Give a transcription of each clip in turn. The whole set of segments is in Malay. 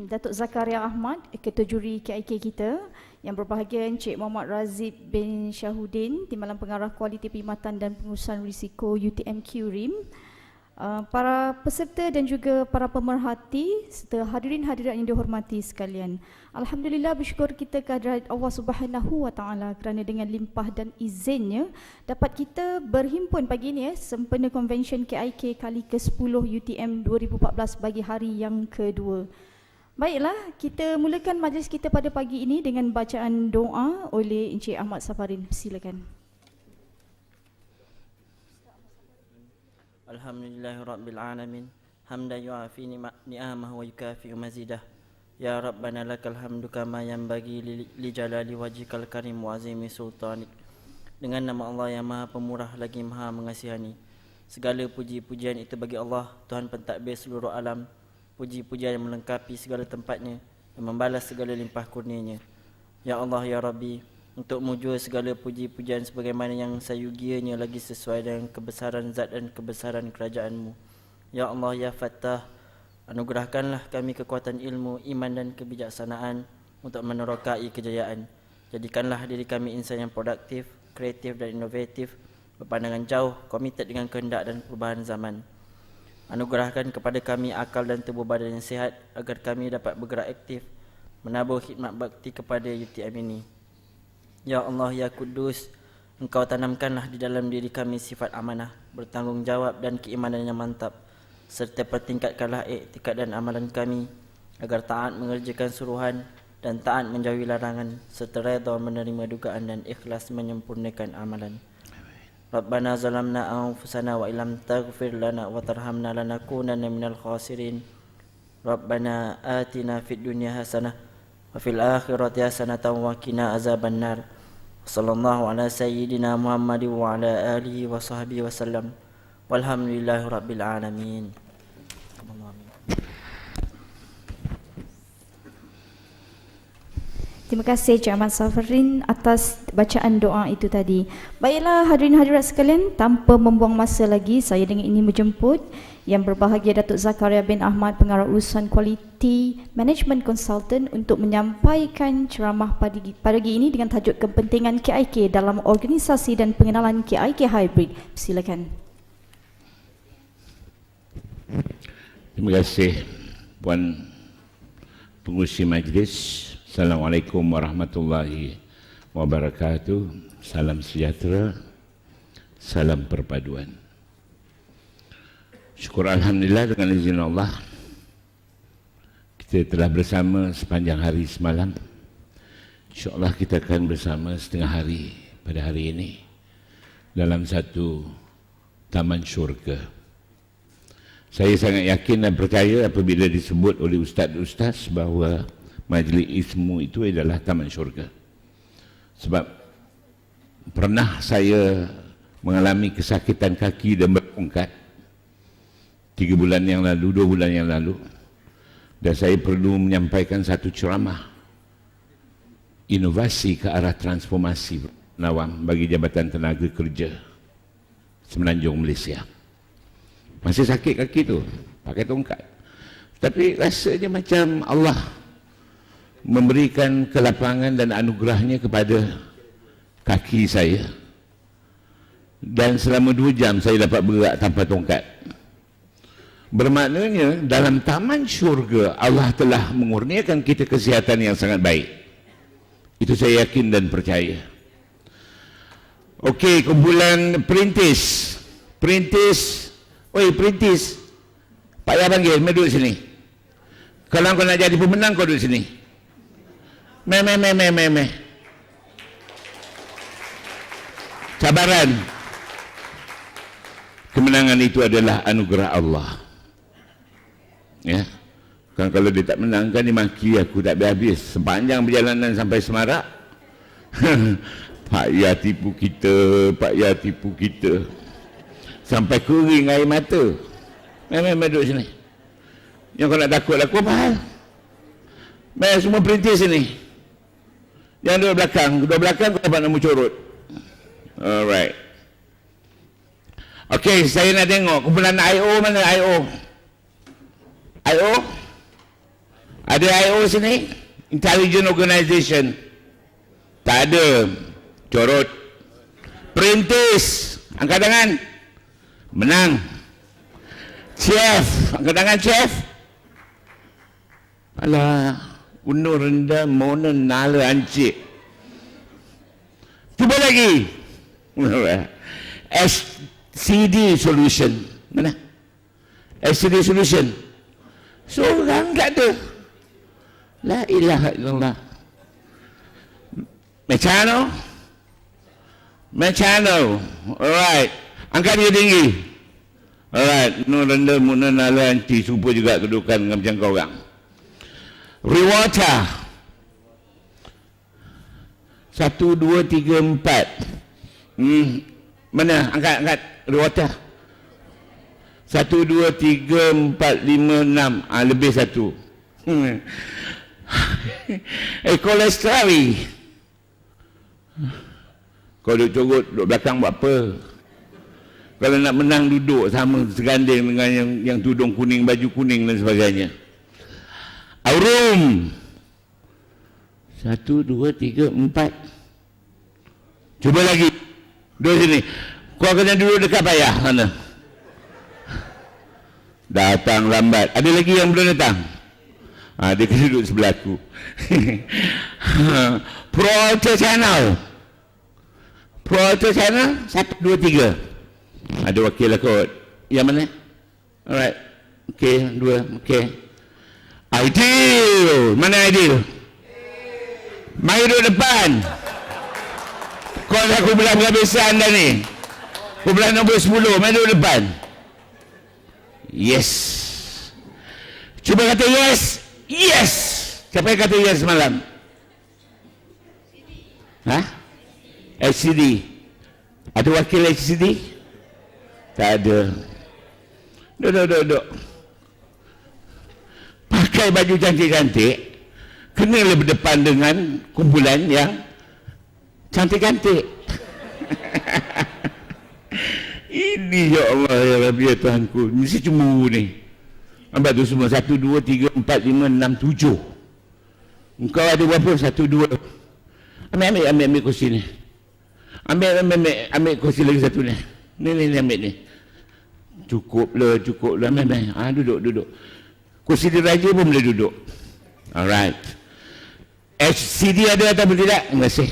Datuk Zakaria Ahmad, Ketua Juri KIK kita, yang berbahagia Encik Muhammad Razib bin Syahudin, Timbalan Pengarah Kualiti Perkhidmatan dan Pengurusan Risiko UTM QRIM, para peserta dan juga para pemerhati serta hadirin-hadirat yang dihormati sekalian. Alhamdulillah, bersyukur kita kehadirat Allah Subhanahu Wa Taala kerana dengan limpah dan izinnya dapat kita berhimpun pagi ini sempena Convention KIK kali ke-10 UTM 2014 bagi hari yang kedua. Baiklah, kita mulakan majlis kita pada pagi ini dengan bacaan doa oleh Encik Ahmad Safarin. Silakan. Alhamdulillahirrabbilalamin. Hamdan yu'afi ni'amah wa yukafi'u mazidah. Ya Rabbana lakal hamdu kama yanbaghi li jalali wajhikal karim wa azimi sultanik. Dengan nama Allah yang Maha Pemurah lagi Maha Mengasihani. Segala puji-pujian itu bagi Allah, Tuhan pentadbir seluruh alam. Puji-pujian yang melengkapi segala tempatnya, yang membalas segala limpah kurnianya. Ya Allah, Ya Rabbi, untuk mujur segala puji-pujian sebagaimana yang sayugianya lagi sesuai dengan kebesaran zat dan kebesaran kerajaan-Mu. Ya Allah, Ya Fattah, anugerahkanlah kami kekuatan ilmu, iman dan kebijaksanaan untuk menerokai kejayaan. Jadikanlah diri kami insan yang produktif, kreatif dan inovatif, berpandangan jauh, komited dengan kehendak dan perubahan zaman. Anugerahkan kepada kami akal dan tubuh badan yang sihat agar kami dapat bergerak aktif menabur khidmat bakti kepada UTM ini. Ya Allah, Ya Kudus, Engkau tanamkanlah di dalam diri kami sifat amanah, bertanggungjawab dan keimanan yang mantap, serta pertingkatkanlah iktikad dan amalan kami agar taat mengerjakan suruhan dan taat menjauhi larangan, serta redha menerima dugaan dan ikhlas menyempurnakan amalan. Rabbana zalamna anfusana wa illam taghfir lana wa tarhamna lanakunanna minal khasirin. Rabbana atina fid dunya hasanah wa fil akhirati hasanatan wa qina azabannar. Sallallahu ala sayyidina Muhammad wa ala alihi wa sahbihi wasallam. Walhamdulillahi rabbil alamin. Terima kasih Encik Ahmad Safarin atas bacaan doa itu tadi. Baiklah hadirin hadirat sekalian, tanpa membuang masa lagi, saya dengan ini menjemput yang berbahagia Datuk Zakaria bin Ahmad, Pengarah Urusan Quality Management Consultant, untuk menyampaikan ceramah pagi ini dengan tajuk kepentingan KIK dalam organisasi dan pengenalan KIK Hybrid. Silakan. Terima kasih Puan Pengurusi Majlis. Assalamualaikum warahmatullahi wabarakatuh. Salam sejahtera, salam perpaduan. Syukur Alhamdulillah, dengan izin Allah kita telah bersama sepanjang hari semalam. InsyaAllah kita akan bersama setengah hari pada hari ini dalam satu taman syurga. Saya sangat yakin dan percaya apabila disebut oleh ustaz-ustaz bahawa majlis ilmu itu adalah taman syurga. Sebab pernah saya mengalami kesakitan kaki dan berpungkat 3 bulan yang lalu, 2 bulan yang lalu, dan saya perlu menyampaikan satu ceramah inovasi ke arah transformasi nawam bagi Jabatan Tenaga Kerja Semenanjung Malaysia. Masih sakit kaki tu, pakai tongkat, tapi rasanya macam Allah memberikan kelapangan dan anugerahnya kepada kaki saya, dan selama 2 jam saya dapat bergerak tanpa tongkat. Bermaknanya dalam taman syurga Allah telah mengurniakan kita kesihatan yang sangat baik. Itu saya yakin dan percaya. Okey, kumpulan perintis. Oi perintis, Pak Yah panggil, mari duduk sini. Kalau kau nak jadi pemenang, kau duduk sini. Cabaran. Kemenangan itu adalah anugerah Allah. Ya. Kan kalau dia tak menang kan dia maki aku tak habis sepanjang perjalanan sampai Semarak. Pak Yah tipu kita, Pak Yah tipu kita. Sampai kering air mata. Duduk sini. Yang kau nak takut aku apa hal? Semua perintis sini. Yang duduk belakang kau dapat nombor curut. Alright. Okey, saya nak tengok kumpulan IO mana IO? Ada IO sini? Intelligent Organization. Tak ada. Corot. Perintis. Angkat tangan. Menang. Chef. Angkat tangan chef. Alah. Unur rendah. Mona nala ancik. Cuba lagi. SCD Solution. Mana? SCD Solution. Seorang tak ada. La ilaha illallah. Mechano. Alright. Angkat dia tinggi. Alright. No rendah muna nala anti. Supa juga kedudukan dengan macam kau orang. Rewata. 1, 2, 3, 4. Mana? Angkat. Rewata. 1, 2, 3, 4, 5, 6. Lebih 1. Kolesterol. Kau duduk curut, duduk belakang buat apa? Kalau nak menang duduk sama seganding dengan yang tudung kuning, baju kuning dan sebagainya. Aurum. 1, 2, 3, 4. Cuba lagi. Duduk sini. Kau kena duduk dekat payah sana. Datang lambat. Ada lagi yang belum datang? Dia kena duduk sebelah aku. Pro Channel. 1, 2, 3. Ada wakil lah kot. Yang mana? Alright. Okey, 2. Okey. Ideal. Mana Ideal? Mari duduk depan. Kau dah aku belah penghabisan dah ni. Aku belah nombor 10. Mari duduk depan. Yes. Cuba kata yes. Yes. Siapa yang kata yes semalam? HCD. Ada wakil HCD? Tak ada. Duduk. Pakai baju cantik-cantik. Kenalah berdepan dengan kumpulan yang cantik-cantik. Ini ya Allah ya Rabbi ya Tuhanku. Mesti cemburu ni. Nampak tu semua 1, 2, 3, 4, 5, 6, 7. Engkau ada berapa? 1, 2. Ambil kursi ni. Ambil kursi lagi satu ni. Ni ambil ni. Cukup lah. Ambil. Duduk. Kursi diraja pun boleh duduk. Alright. SCD ada atau tidak? Terima kasih.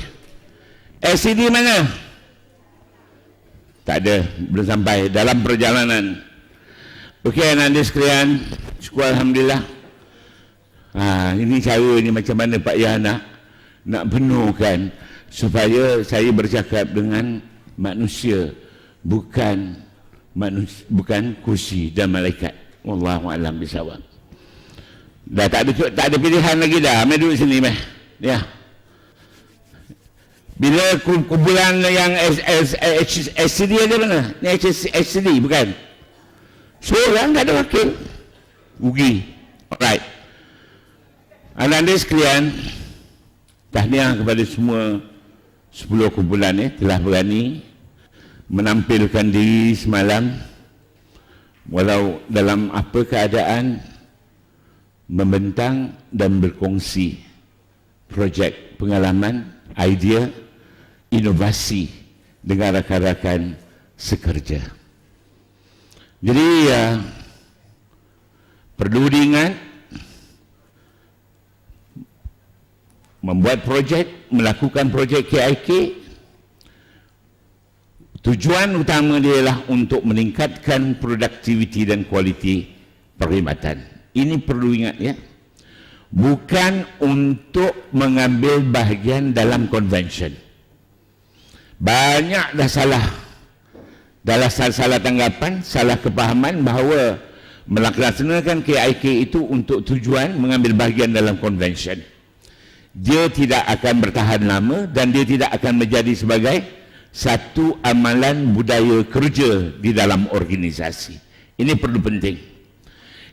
SCD mana? Tak ada. Belum sampai. Dalam perjalanan. Okey, anak-anak sekalian. Syukur Alhamdulillah. Ini cara ni macam mana Pak Yana nak penuhkan supaya saya bercakap dengan manusia, bukan kursi dan malaikat. Wallahu a'lam bishawab. Dah tak ada pilihan lagi dah. Mai duduk sini meh. Ya. Bila kumpulan yang SCD ada mana? Ni SCD bukan? Seorang tak ada wakil. Rugi. Alright. Anak-anak sekalian, tahniah kepada semua 10 kumpulan telah berani menampilkan diri semalam walau dalam apa keadaan, membentang dan berkongsi projek, pengalaman, idea, inovasi dengan rakan-rakan sekerja. Jadi perlu diingat, membuat projek, melakukan projek KIK, tujuan utama dia ialah untuk meningkatkan produktiviti dan kualiti perkhidmatan. Ini perlu ingat ya. Bukan untuk mengambil bahagian dalam convention. Banyak dah salah tanggapan, salah kepahaman bahawa melaksanakan KIK itu untuk tujuan mengambil bahagian dalam convention. Dia tidak akan bertahan lama dan dia tidak akan menjadi sebagai satu amalan budaya kerja di dalam organisasi. Ini perlu penting.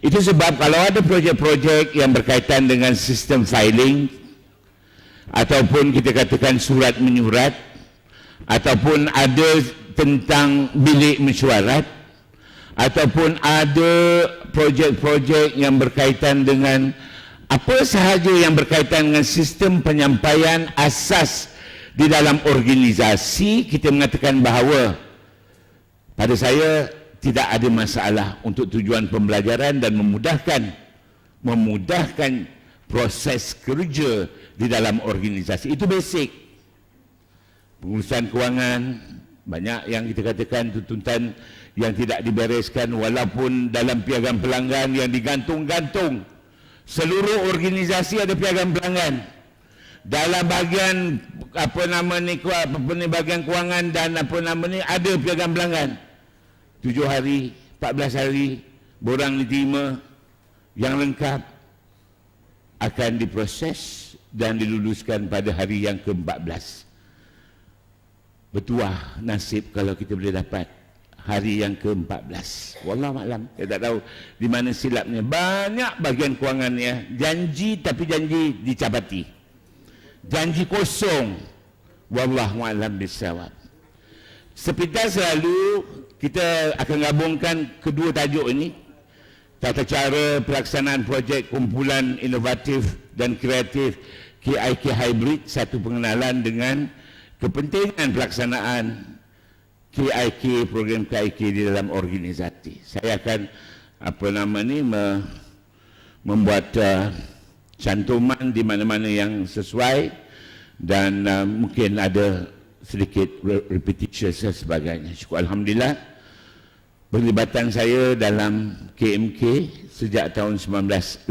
Itu sebab kalau ada projek-projek yang berkaitan dengan sistem filing ataupun kita katakan surat menyurat ataupun ada tentang bilik mesyuarat ataupun ada projek-projek yang berkaitan dengan Apa sahaja yang berkaitan dengan sistem penyampaian asas di dalam organisasi, kita mengatakan bahawa pada saya tidak ada masalah untuk tujuan pembelajaran dan memudahkan proses kerja di dalam organisasi. Itu basic. Pengurusan kewangan, banyak yang kita katakan tuntutan yang tidak dibereskan walaupun dalam piagam pelanggan yang digantung-gantung. Seluruh organisasi ada piagam pelanggan. Dalam bahagian bahagian kewangan dan ada piagam pelanggan. 7 hari, 14 hari borang diterima yang lengkap akan diproses dan diluluskan pada hari yang ke-14. Bertuah nasib kalau kita boleh dapat hari yang ke-14. Wallahualam, saya tak tahu di mana silapnya. Banyak bahagian kewangannya janji, tapi janji dicabati. Janji kosong. Wallahualam bisawab. Sepintas selalu kita akan gabungkan kedua tajuk ini, tata cara pelaksanaan projek kumpulan inovatif dan kreatif KIK Hybrid, satu pengenalan dengan kepentingan pelaksanaan KIK, program KIK di dalam organisasi. Saya akan membuat cantuman di mana-mana yang sesuai dan mungkin ada sedikit repetitious dan sebagainya. Syukur Alhamdulillah, perlibatan saya dalam KMK sejak tahun 1982,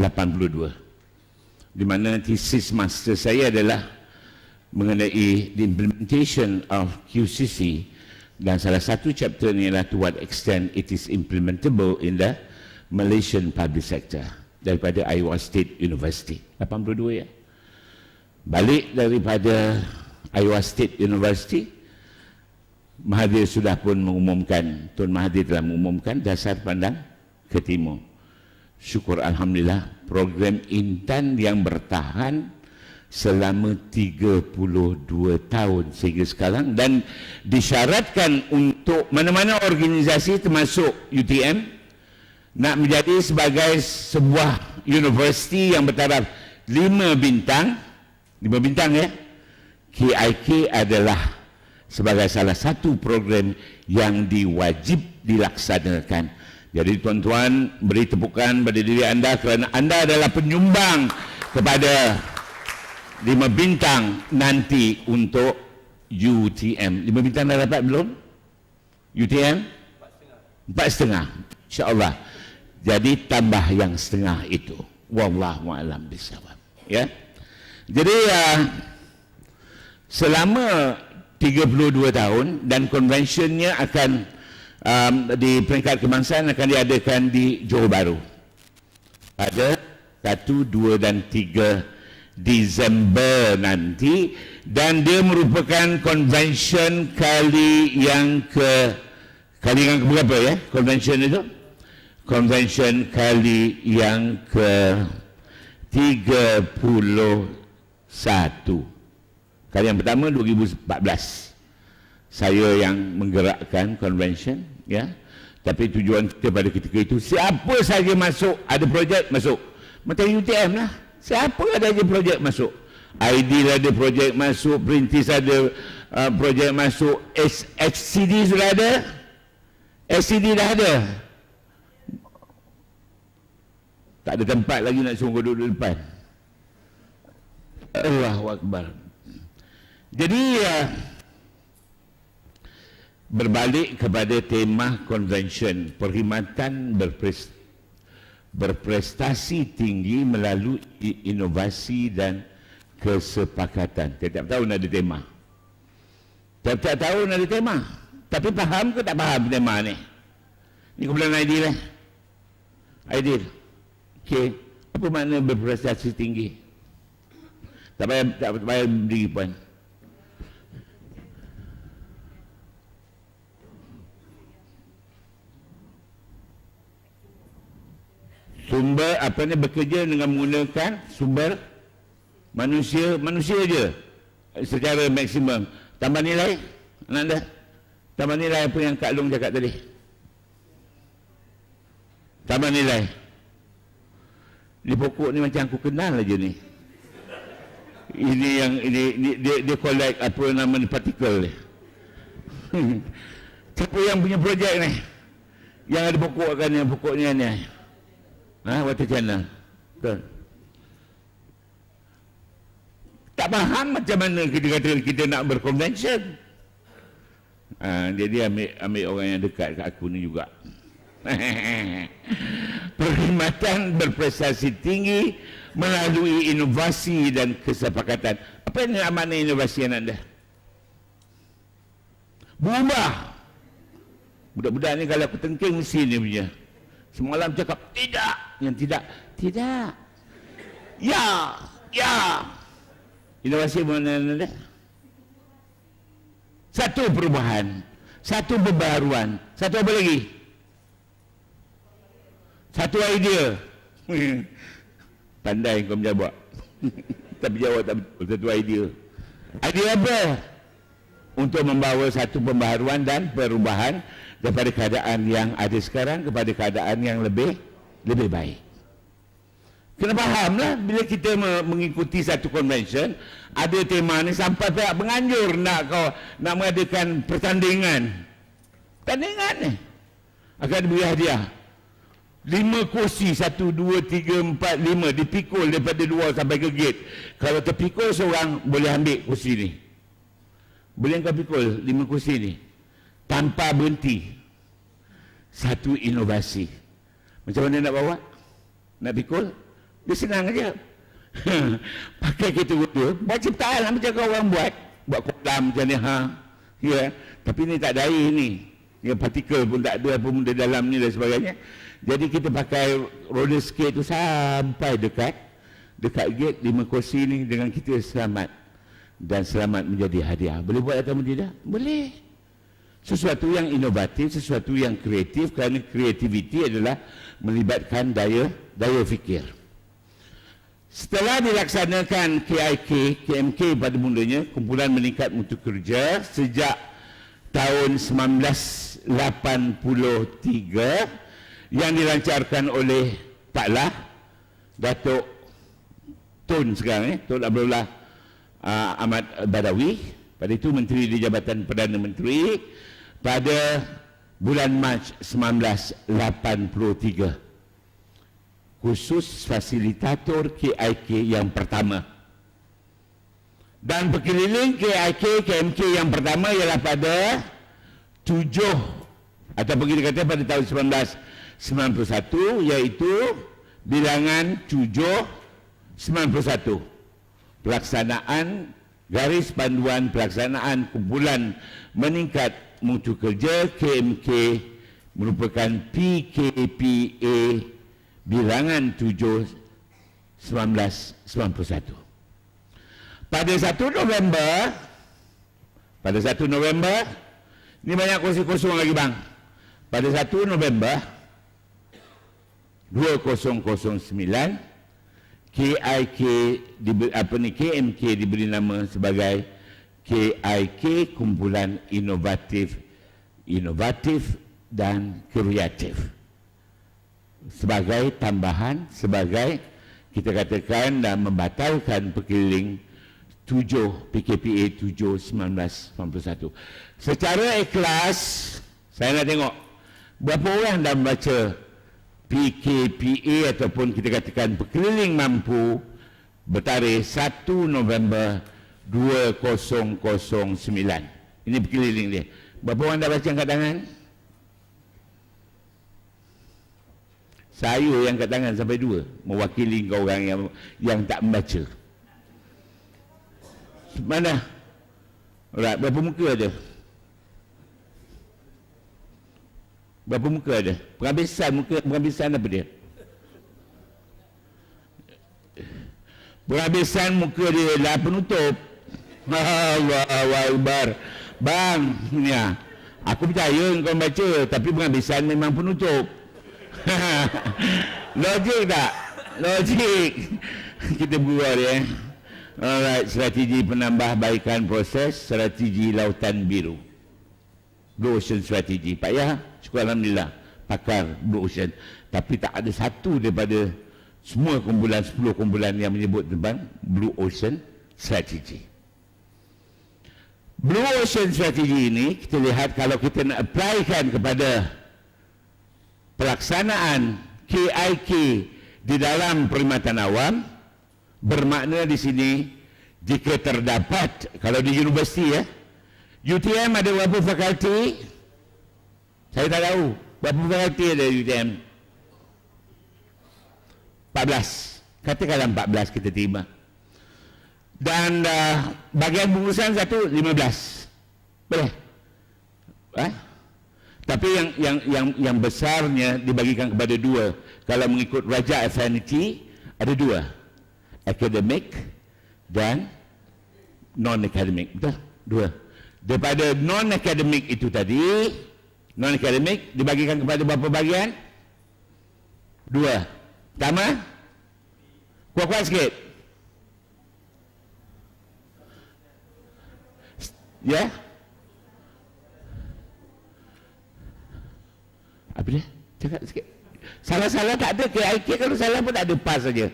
di mana thesis master saya adalah mengenai the implementation of QCC, dan salah satu chapter ni adalah to what extent it is implementable in the Malaysian public sector, daripada Iowa State University. 82 ya. Balik daripada Iowa State University, Mahathir sudah pun mengumumkan, Tun Mahathir telah mengumumkan dasar pandang ke timur. Syukur Alhamdulillah, program Intan yang bertahan selama 32 tahun sehingga sekarang, dan disyaratkan untuk mana-mana organisasi termasuk UTM nak menjadi sebagai sebuah universiti yang bertaraf 5 bintang ya. KIK adalah sebagai salah satu program yang diwajib dilaksanakan. Jadi tuan-tuan, beri tepukan pada diri anda kerana anda adalah penyumbang kepada 5 bintang nanti untuk UTM. 5 bintang dah dapat belum? UTM? 4,5. InsyaAllah. Jadi tambah yang setengah itu. Wallahualam bisawab. Ya. Jadi selama 32 tahun, dan konvensyennya akan di peringkat kebangsaan akan diadakan di Johor Bahru pada 1, 2 dan 3 Disember nanti, dan dia merupakan konvensyen kali yang berapa ya? Konvensyen itu? Konvensyen kali yang ke-31. Kali yang pertama 2014. Saya yang menggerakkan convention, ya. Tapi tujuan kita pada ketika itu, siapa saja masuk, ada projek masuk. Macam UTM lah. Siapa ada je projek masuk. Ideal ada projek masuk, Perintis ada projek masuk, XCD sudah ada. XCD dah ada. Tak ada tempat lagi nak suruh duduk depan. Allahu Akbar. Jadi berbalik kepada tema konvensyen, perkhidmatan berprestasi tinggi melalui inovasi dan kesepakatan. Tiap-tiap tahun ada tema. Tiap-tiap tahun ada tema. Tapi faham ke tak faham tema ni? Ni kumpulan Aidil Aidil. Okey, apa makna berprestasi tinggi? Tak payah berdiri puan. Sumber apa ni, bekerja dengan menggunakan sumber manusia je secara maksimum. Tambah nilai, anda tambah nilai apa yang Kak Long cakap tadi. Tambah nilai. Ni pokok ni macam aku kenal aja ni. Ini yang dia collect apa nama ni, partikel ni. Siapa yang punya projek ni? Yang ada pokok kan, yang pokoknya ni. Water channel. Betul. Tak faham macam mana kita kata kita nak berkonvention. Jadi ambil orang yang dekat kat aku ni juga. Perkhidmatan berprestasi tinggi melalui inovasi dan kesepakatan. Apa yang makna inovasi yang anda? Berubah. Budak-budak ni kalau aku tengking mesti ni punya. Semalam cakap tidak, yang tidak. Ya. Inovasi mana anda? Satu perubahan, satu pembaharuan, satu apa lagi? Satu idea. Pandai kau menjawab. Tapi jawab tak betul. Satu idea. Idea apa? Untuk membawa satu pembaharuan dan perubahan daripada keadaan yang ada sekarang kepada keadaan yang lebih baik. Kena fahamlah bila kita mengikuti satu convention, ada tema ni sampai pihak penganjur nak mengadakan pertandingan. Pertandingan ni akan diberi hadiah. 5 kursi, 1, 2, 3, 4, 5 dipikul daripada luar sampai ke gate. Kalau terpikul seorang boleh ambil kursi ni. Boleh kau pikul 5 kursi ni tanpa berhenti. Satu inovasi. Macam mana nak bawa? Nak pikul? Dia senang aja. Pakai kereta roda, buat ciptaan lah macam kau orang buat kolam macam ni. Ya. Tapi ni tak ada air ni. Ya, partikel pun tak ada apa pun di dalam ni dan sebagainya. Jadi kita pakai roller skate tu sampai dekat gate 5 kursi ni dengan kita selamat. Dan selamat menjadi hadiah. Boleh buat atau tidak? Boleh. Sesuatu yang inovatif, sesuatu yang kreatif, kerana kreativiti adalah melibatkan daya fikir. Setelah dilaksanakan KMK pada mulanya, kumpulan meningkat mutu kerja sejak tahun 1983 yang dilancarkan oleh Pak Lah, Datuk Tun sekarang, Tun Abdullah Ahmad Badawi, pada itu Menteri di Jabatan Perdana Menteri pada bulan Mac 1983. Khusus fasilitator KIK yang pertama. Dan berkeliling KMK yang pertama ialah pada 7 ataupun kita kata pada tahun 1991, iaitu bilangan 791. Pelaksanaan garis panduan pelaksanaan kumpulan meningkat mutu kerja KMK merupakan PKPA bilangan 7 1991. Pada 1 November ni banyak kosong-kosong lagi bang. Pada 1 November 2009 KMK diberi nama sebagai KIK Kumpulan Inovatif dan Kreatif. Sebagai tambahan, sebagai kita katakan dan membatalkan perkeliling 7 PKPA 7 1991. Secara ikhlas, saya nak tengok berapa orang dah membaca PKPA ataupun kita katakan perkeliling mampu bertarikh 1 November 2009. Ini perkeliling dia. Berapa orang dah baca angkat tangan? Saya yang angkat tangan sampai 2, mewakili kau orang yang tak membaca. Mana? Alright, berapa muka ada? Berapa muka ada? Penghabisan apa dia? Penghabisan muka dia dah penutup. Allahu Akbar. Bang, ya. Aku percaya kau baca, tapi penghabisan memang penutup. Logik tak? Logik. Kita buat dia. Alright, strategi penambahbaikan proses strategi lautan biru. Blue Ocean Strategy. Pak ya, syukur Alhamdulillah pakar Blue Ocean. Tapi tak ada satu daripada semua kumpulan, 10 kumpulan yang menyebut tentang Blue Ocean Strategy. Blue Ocean Strategy ini kita lihat kalau kita nak applykan kepada pelaksanaan KIK di dalam perkhidmatan awam, bermakna di sini jika terdapat, kalau di universiti ya, UTM ada berapa fakulti? Saya tak tahu berapa fakulti ada UTM. 14. Katakanlah 14 kita terima. Dan bagian pengurusan satu 15. Boleh? Tapi yang besarnya dibagikan kepada dua. Kalau mengikut Raja Affinity ada dua. Akademik dan non-akademik. Betul? Dua. Daripada non-akademik itu tadi, non-akademik dibagikan kepada berapa bagian? Dua. Pertama, kuat-kuat sikit. Ya? Apa dia? Cakap sikit. Salah-salah tak ada. KIK kalau salah pun tak ada, pas saja.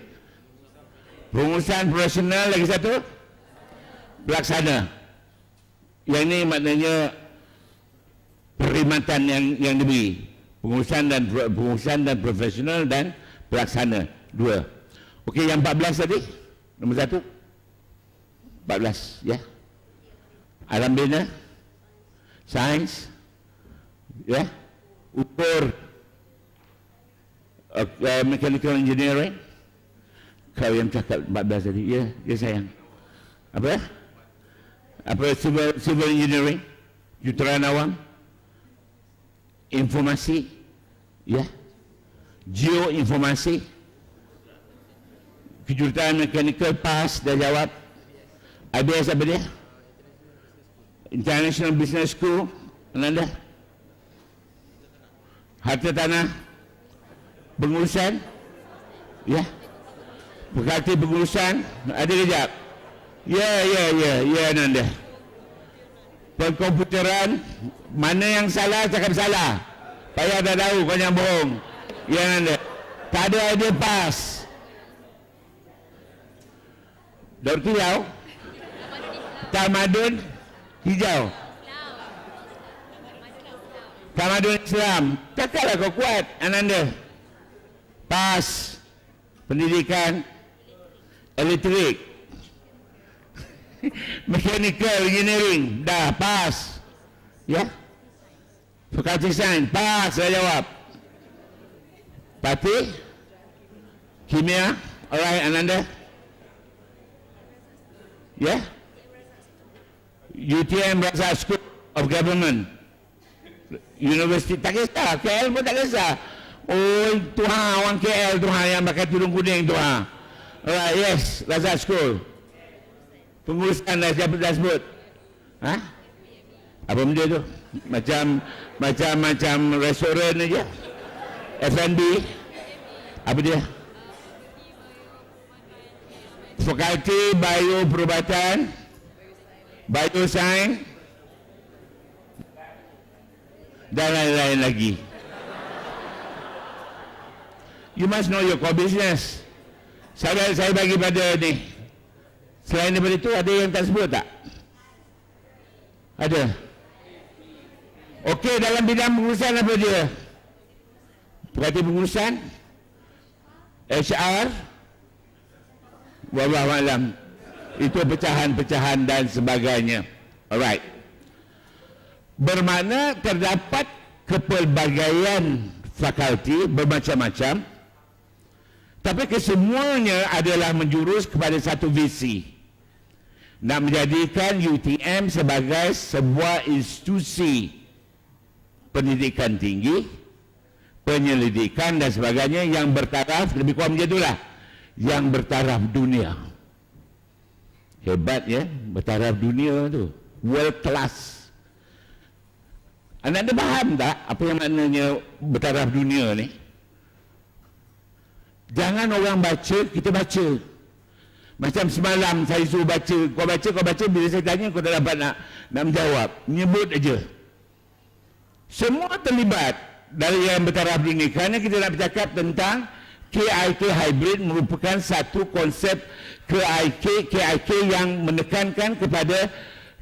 Pengurusan profesional lagi satu. Pelaksana. Yang ini maknanya perkhidmatan yang diberi. Pengurusan dan profesional dan pelaksana. Dua. Okey, yang 14 tadi. Nombor satu. 14, ya. Alam bina. Sains. Ya. Ukur. Mechanical engineering. Kau yang cakap 14 tadi. Ya, ya sayang. Apa? Apa civil engineering? Juruteraan awam. Informasi. Ya. Geoinformasi. Kejuruteraan mechanical, pas, dah jawab. IBS apa dia? International Business School. Mana dah? Harta tanah. Pengurusan. Ya. Fakulti pengurusan. Ada kejap. Ya Nanda. Perkomputeran. Mana yang salah cakap salah. Payah dah tahu kau yang bohong. Ya Nanda. Tak ada idea pas. Daun hijau. Tamadun hijau. Tamadun Islam. Takkanlah kau kuat Ananda. Pas. Pendidikan elektrik. Mechanical engineering. Dah pas. Ya. Fakulti sains. Pas saya jawab. Pati. Kimia. Alright Ananda. Ya. UTM Razak School of Government. Universiti tak kisah. KL pun tak kisah. Oh, Tuhan orang KL Tuhan yang pakai tudung kuning Tuhan. Alright, yes, Razak School. Pengurusan dah sebut. Ha? Apa benda tu? Macam restoran aja. F&B. Apa dia? Fakulti Bio Perubatan, Biosains dan lain-lain lagi. You must know your core business. Saya bagi pada ni. Selain daripada itu ada yang tak sebut tak? Ada. Okey, dalam bidang pengurusan apa dia? Fakulti pengurusan, HR, wallahu alam. Itu pecahan-pecahan dan sebagainya. Alright. Bermakna terdapat kepelbagaian fakulti bermacam-macam, tapi kesemuanya adalah menjurus kepada satu visi, nak menjadikan UTM sebagai sebuah institusi pendidikan tinggi, penyelidikan dan sebagainya yang bertaraf, lebih kurang macam itulah, yang bertaraf dunia. Hebat ya, bertaraf dunia tu, world class. Anda faham tak apa yang maknanya bertaraf dunia ni? Jangan orang baca, kita baca. Macam semalam saya suruh baca, kau baca, bila saya tanya kau tak dapat nak menjawab, menyebut aja. Semua terlibat dari yang bertaraf dunia, kerana kita nak bercakap tentang KIK hybrid merupakan satu konsep KIK yang menekankan kepada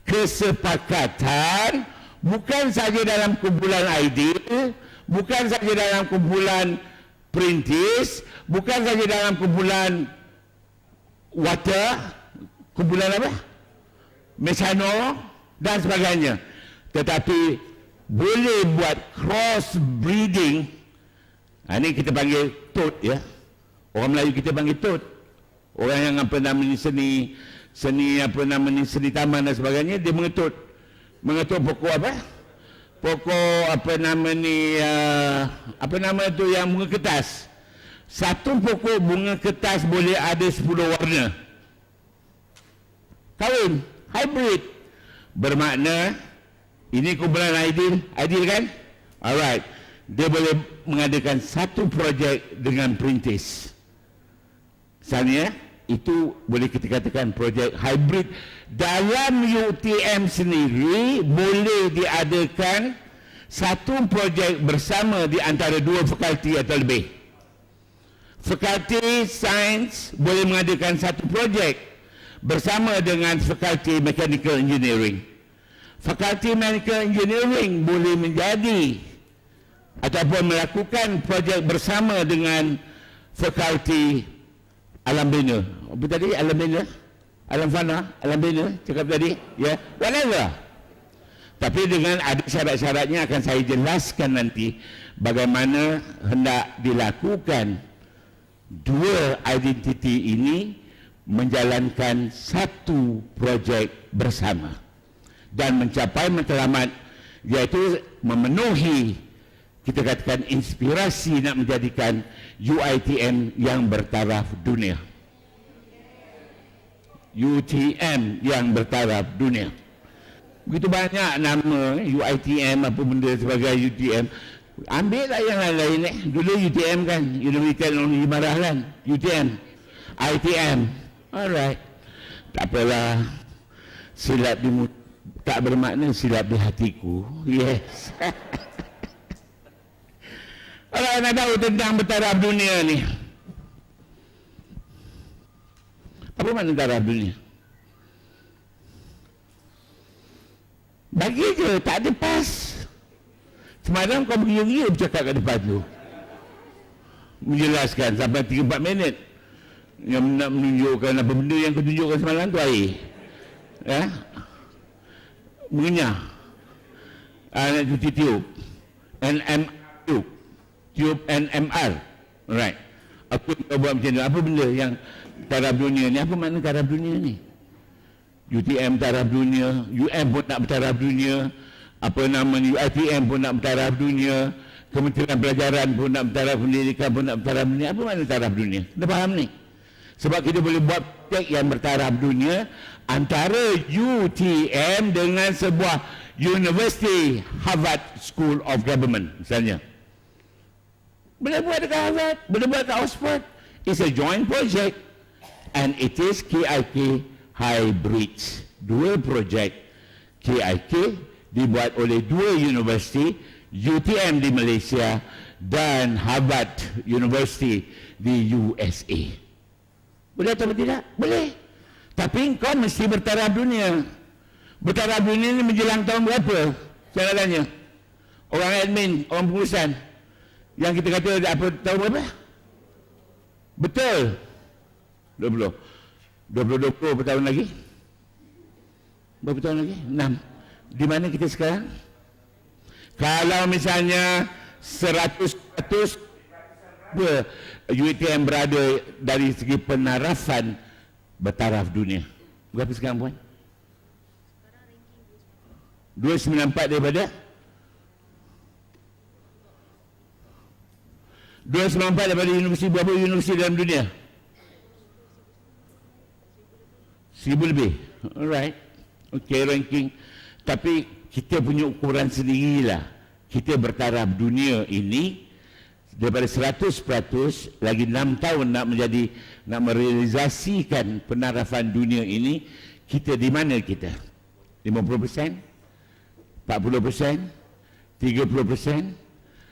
kesepakatan, bukan saja dalam kumpulan ideal, bukan saja dalam kumpulan perintis, bukan saja dalam kumpulan kumpulan apa? Mesano dan sebagainya. Tetapi boleh buat cross breeding. Ini kita panggil tot ya. Orang Melayu kita panggil tot. Orang yang apa namanya seni taman dan sebagainya, dia mengetut pokok apa? Pokok apa nama tu yang bunga kertas. Satu pokok bunga kertas boleh ada 10 warna. Kahwin, hybrid. Bermakna ini kumpulan ideal kan? Alright. Dia boleh mengadakan satu projek dengan perintis. Misalnya, itu boleh kita katakan projek hybrid. Dalam UTM sendiri boleh diadakan satu projek bersama di antara dua fakulti atau lebih. Fakulti Sains boleh mengadakan satu projek bersama dengan fakulti Mechanical Engineering. Fakulti Mechanical Engineering boleh menjadi ataupun melakukan projek bersama dengan fakulti Alam Bina. Apa tadi? Alam Bina? Alam Fana? Alam Bina? Cakap tadi? Ya, whatever. Tapi dengan ada syarat-syaratnya akan saya jelaskan nanti bagaimana hendak dilakukan dua identiti ini menjalankan satu projek bersama dan mencapai matlamat, iaitu memenuhi, kita katakan, inspirasi nak menjadikan UiTM yang bertaraf dunia. UTM yang bertaraf dunia. Begitu banyak nama UiTM apa benda sebagai UTM. Ambil lah yang lain-lain Dulu UTM kan, Universiti Teknologi Marah kan, UTM, ITM. Alright. Tak apalah. Silap di tak bermakna silap di hatiku. Yes. Kalau nak tahu tentang bertaraf dunia ni, apa makna taraf dunia? Bagi je, tak ada pas. Semalam kau bergila-gila bercakap kat depan tu, menjelaskan sampai 3-4 minit yang nak menunjukkan apa benda yang kau tunjukkan semalam tu air. Ya? Mengenyah. Nak cuci tiup. Tiup NMR. Alright. Aku buat macam tu. Apa benda yang taraf dunia ni? Apa makna taraf dunia ni? UTM taraf dunia, UM pun nak bertaraf dunia, apa nama ni, UiTM pun nak bertaraf dunia, Kementerian Pelajaran pun nak bertaraf, Pendidikan pun nak bertaraf dunia. Apa makna taraf dunia? Kita faham ni? Sebab kita boleh buat projek yang bertaraf dunia antara UTM dengan sebuah University, Harvard School of Government misalnya. Boleh buat dekat Harvard, boleh buat dekat Oxford. It's a joint project and it is KIK hybrid. Dua projek KIK dibuat oleh dua universiti, UTM di Malaysia dan Harvard University di USA. Boleh atau tidak? Boleh. Tapi kau mesti bertaraf dunia. Bertaraf dunia ni menjelang tahun berapa? Saya nak tanya. Orang admin, orang pengurusan, yang kita kata apa, tahun berapa? Betul. 20 berapa tahun lagi? Berapa tahun lagi? 6. Di mana kita sekarang? Kalau misalnya 100% UiTM berada dari segi penarafan bertaraf dunia. Berapa sekarang puan? 294 daripada 294 daripada universiti berapa universiti dalam dunia? 1000 lebih. Alright. Okay, ranking. Tapi kita punya ukuran sendirilah. Kita bertaraf dunia ini daripada 100%, lagi 6 tahun nak merealisasikan penarafan dunia ini. Kita di mana kita? 50%? 40%? 30%?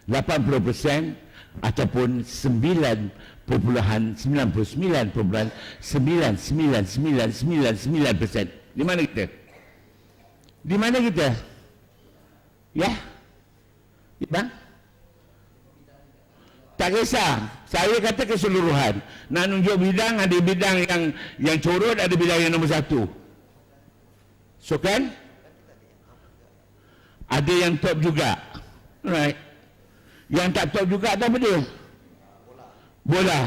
80%? ataupun 9.999999%. Di mana kita? Di mana kita? Ya? Ya bang? Tak kisah. Saya kata keseluruhan. Nak nunjuk bidang, ada bidang yang corot, ada bidang yang nombor 1. So kan? Ada yang top juga. Right. Yang tak top juga apa dia? Bola.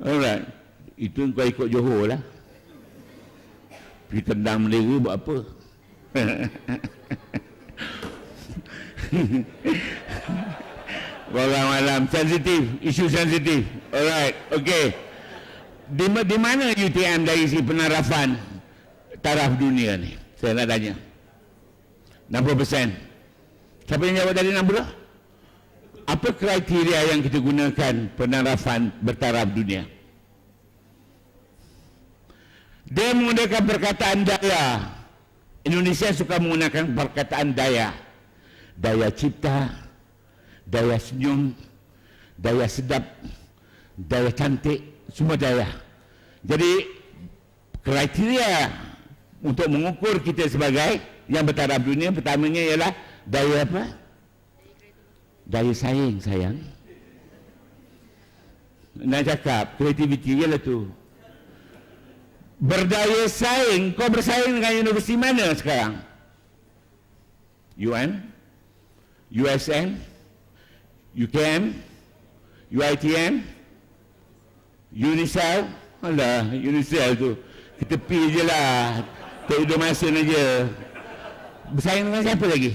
Alright. Itu kau ikut Johor lah. Pergi tendang bendera buat apa? Malam sensitif, isu sensitif. Alright, okay. Di mana UTM dari si penarafan taraf dunia ni? Saya nak tanya. 60%. Siapa yang jawab tadi 60? Apa kriteria yang kita gunakan penarafan bertaraf dunia? Dia menggunakan perkataan daya. Indonesia suka menggunakan perkataan daya. Daya cipta, daya senyum, daya sedap, daya cantik, semua daya. Jadi kriteria untuk mengukur kita sebagai yang bertaraf dunia pertamanya ialah daya apa? Daya saing, sayang. Nak cakap kreativiti ialah tu. Berdaya saing, kau bersaing dengan universiti mana sekarang? UM, USM, UKM, UITM, Unisel. Alah, Unisel tu kita pergi je lah, tak hidup masa aja. Bersaing dengan siapa lagi?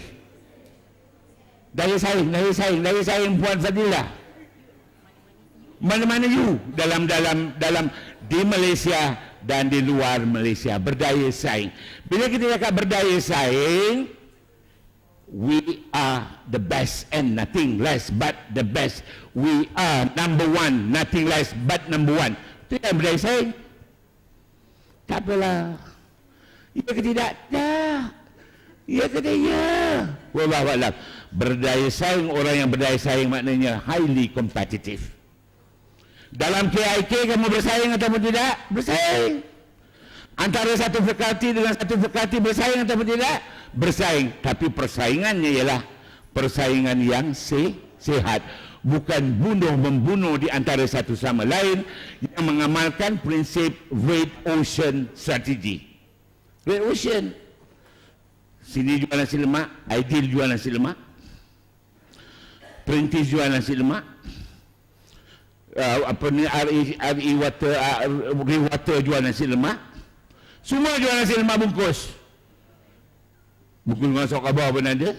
Daya saing Puan Fadilah. Mana-mana you dalam di Malaysia dan di luar Malaysia berdaya saing. Bila kita cakap berdaya saing, we are the best and nothing less but the best. We are number one, nothing less but number one. Itu yang berdaya saing. Tak apalah. Ya ke tidak? Tak. Ya ke tidak? Wallahualam. Berdaya saing, orang yang berdaya saing maknanya highly competitive. Dalam KIK kamu bersaing ataupun tidak? Bersaing. Antara satu fakulti dengan satu fakulti bersaing ataupun tidak? Bersaing. Tapi persaingannya ialah persaingan yang sehat. Bukan bunuh-membunuh di antara satu sama lain yang mengamalkan prinsip Great Ocean Strategy. Great Ocean. Sini jual nasi lemak, Aidil jual nasi lemak, Perintis jual nasi lemak, RE Water jual nasi lemak, semua jual nasi lemak bungkus. Bungkus dengan sok khabar pun ada,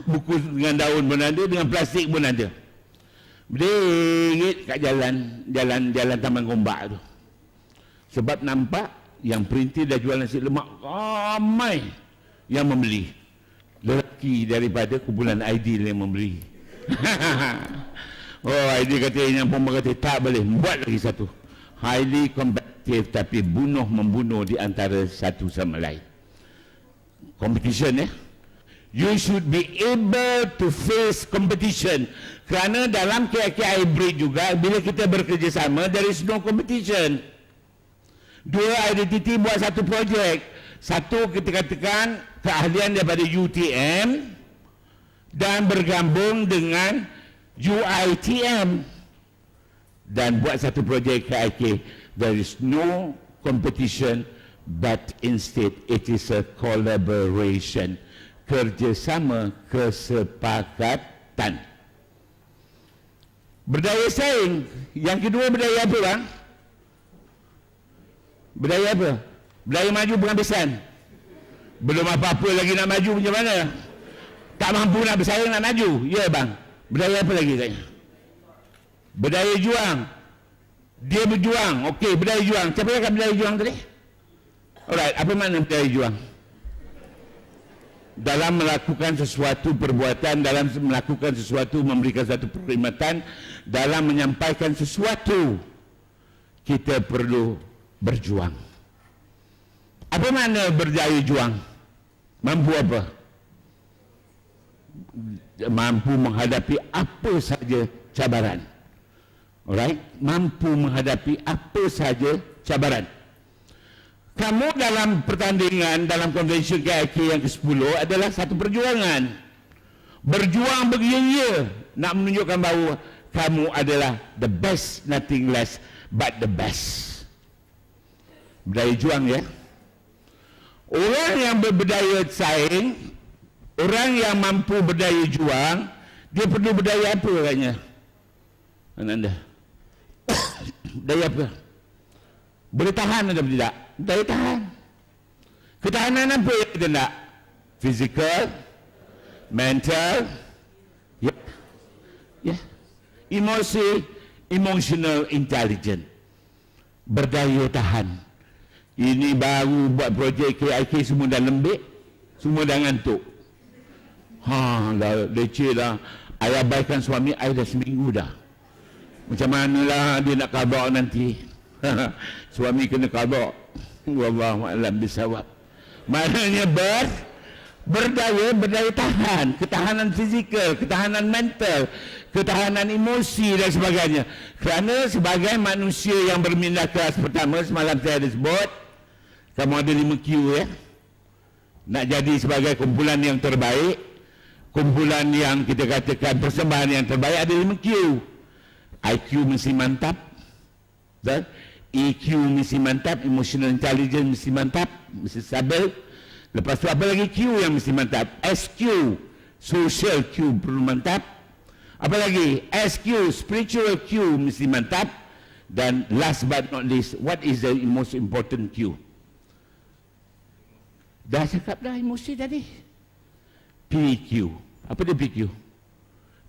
bungkus dengan daun pun ada, dengan plastik pun ada. Berderet kat jalan Taman Gombak tu. Sebab nampak yang perintis dah jual nasi lemak, ramai yang membeli. Lelaki daripada kumpulan Aidil yang membeli. Oh, Aidil kata, yang pun kata tak boleh, buat lagi satu. Highly competitive, tapi bunuh-membunuh di antara satu sama lain. Competition, ya. You should be able to face competition. Kerana dalam KIK hybrid juga, bila kita bekerjasama, there is no competition. Dua identiti buat satu projek. Satu kita katakan keahlian daripada UTM dan bergabung dengan UITM dan buat satu projek KIK. There is no competition, but instead it is a collaboration. Kerjasama, kesepakatan. Berdaya saing. Yang kedua berdaya apa bang? Berdaya apa? Berdaya maju penghabisan. Belum apa-apa lagi nak maju macam mana? Tak mampu nak bersaing nak maju. Ya bang. Berdaya apa lagi katanya? Berdaya juang. Dia berjuang. Okey, berdaya juang. Siapa yang akan berdaya juang tadi? Alright, apa makna berdaya juang? Dalam melakukan sesuatu perbuatan, dalam melakukan sesuatu, memberikan satu perkhidmatan, dalam menyampaikan sesuatu, kita perlu berjuang. Apa makna berdaya juang? Mampu apa? mampu menghadapi apa saja cabaran. Alright, mampu menghadapi apa saja cabaran. Kamu dalam pertandingan, dalam konvensi KIK yang ke-10 adalah satu perjuangan. Berjuang bergerilya nak menunjukkan bahawa kamu adalah the best, nothing less but the best. Berdaya juang, ya. Orang yang berdaya saing, orang yang mampu berdaya juang, dia perlu berdaya apa katanya? Anda daya apa? Boleh tahan atau tidak? Daya tahan. Ketahanan apa yang kita nak? Physical, mental, emosi, emotional intelligence. Berdaya tahan. Ini baru buat projek KIK, semua dah lembik, semua dah ngantuk. Dah leceh dah. I abaikan suami I dah seminggu dah. Macam manalah dia nak qada nanti. Suami kena qada. Wallahu a'lam bisawab. Maknanya berdaya tahan, ketahanan fizikal, ketahanan mental, ketahanan emosi dan sebagainya. Kerana sebagai manusia yang berminda keras, pertama semalam saya ada sebut, kamu ada 5Q, ya. Nak jadi sebagai kumpulan yang terbaik, kumpulan yang kita katakan persembahan yang terbaik, ada 5Q. IQ mesti mantap, dan EQ mesti mantap, emotional intelligence mesti mantap, mesti stabil. Lepas tu apa lagi? Q yang mesti mantap. SQ, social Q perlu mantap. Apa lagi? SQ, spiritual Q mesti mantap. Dan last but not least, what is the most important Q? Dah cakap dah emosi tadi. PQ. Apa dia PQ?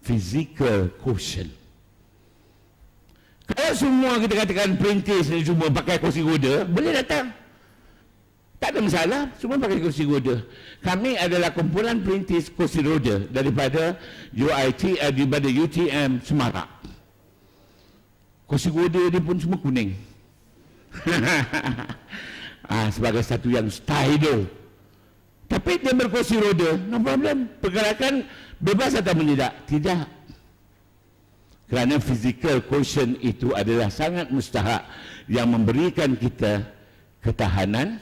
Physical quotient. Kalau semua kita katakan perintis ni semua pakai kursi roda, boleh datang. Tak ada masalah, semua pakai kursi roda. Kami adalah kumpulan perintis kursi roda daripada daripada UTM Semarak. Kursi roda dia pun semua kuning. Sebagai satu yang style. Tapi dia berkursi roda, no problem. Pergerakan bebas atau tidak? Tidak. Kerana physical quotient itu adalah sangat mustahak yang memberikan kita ketahanan,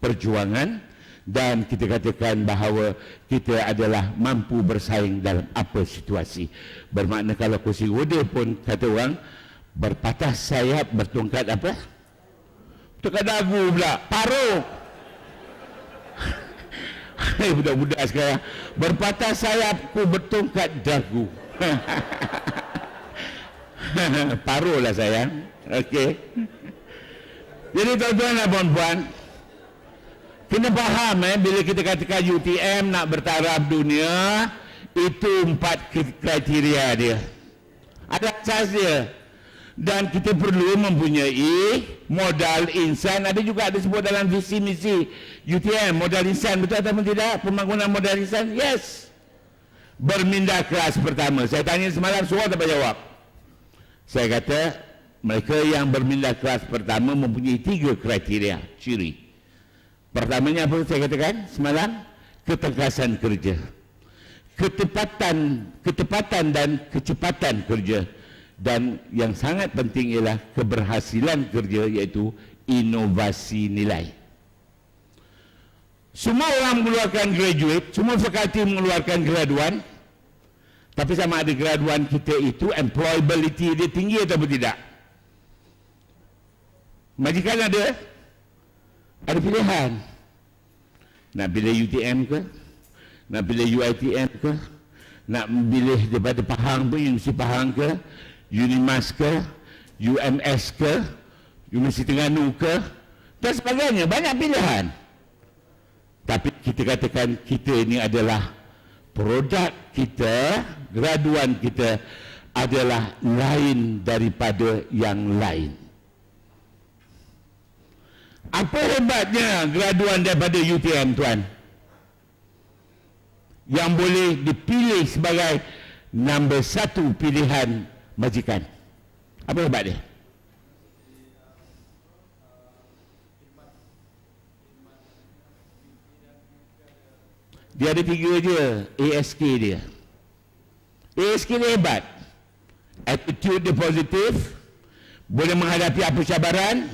perjuangan, dan kita katakan bahawa kita adalah mampu bersaing dalam apa situasi. Bermakna kalau kursi roda pun kata orang berpatah sayap, bertongkat apa? Bertongkat dagu pula, paruh. Budak-budak sekarang berpatah sayapku, bertongkat dagu. Paruh lah sayang. Okey. Jadi tuan-tuan dan puan-puan, kena faham bila kita katakan UTM nak bertaraf dunia, itu 4 kriteria dia. Ada asas dia. Dan kita perlu mempunyai modal insan. Ada juga ada sebut dalam visi misi UTM, modal insan, betul atau tidak? Pembangunan modal insan, yes. Berminda keras pertama. Saya tanya semalam, semua tak jawab. Saya kata mereka yang berminda keras pertama mempunyai 3 kriteria ciri. Pertamanya apa saya katakan semalam? Ketekasan kerja, ketepatan dan kecepatan kerja, dan yang sangat penting ialah keberhasilan kerja, iaitu inovasi nilai. Semua orang mengeluarkan graduate, semua fakulti mengeluarkan graduan, tapi sama ada graduan kita itu employability dia tinggi atau tidak. Majikan ada pilihan. Nak pilih UTM ke? Nak pilih UiTM ke? Nak pilih daripada Pahang pun, Universiti Pahang ke? Unimas ke? UMS ke? Universiti Terengganu ke? Dan sebagainya, banyak pilihan. Tapi kita katakan kita ini adalah produk kita, graduan kita adalah lain daripada yang lain. Apa hebatnya graduan daripada UTM, tuan? Yang boleh dipilih sebagai nombor 1 pilihan majikan. Apa hebat dia? Dia ada 3 je ASK dia. ASK ni hebat. Attitude dia positif, boleh menghadapi apa cabaran.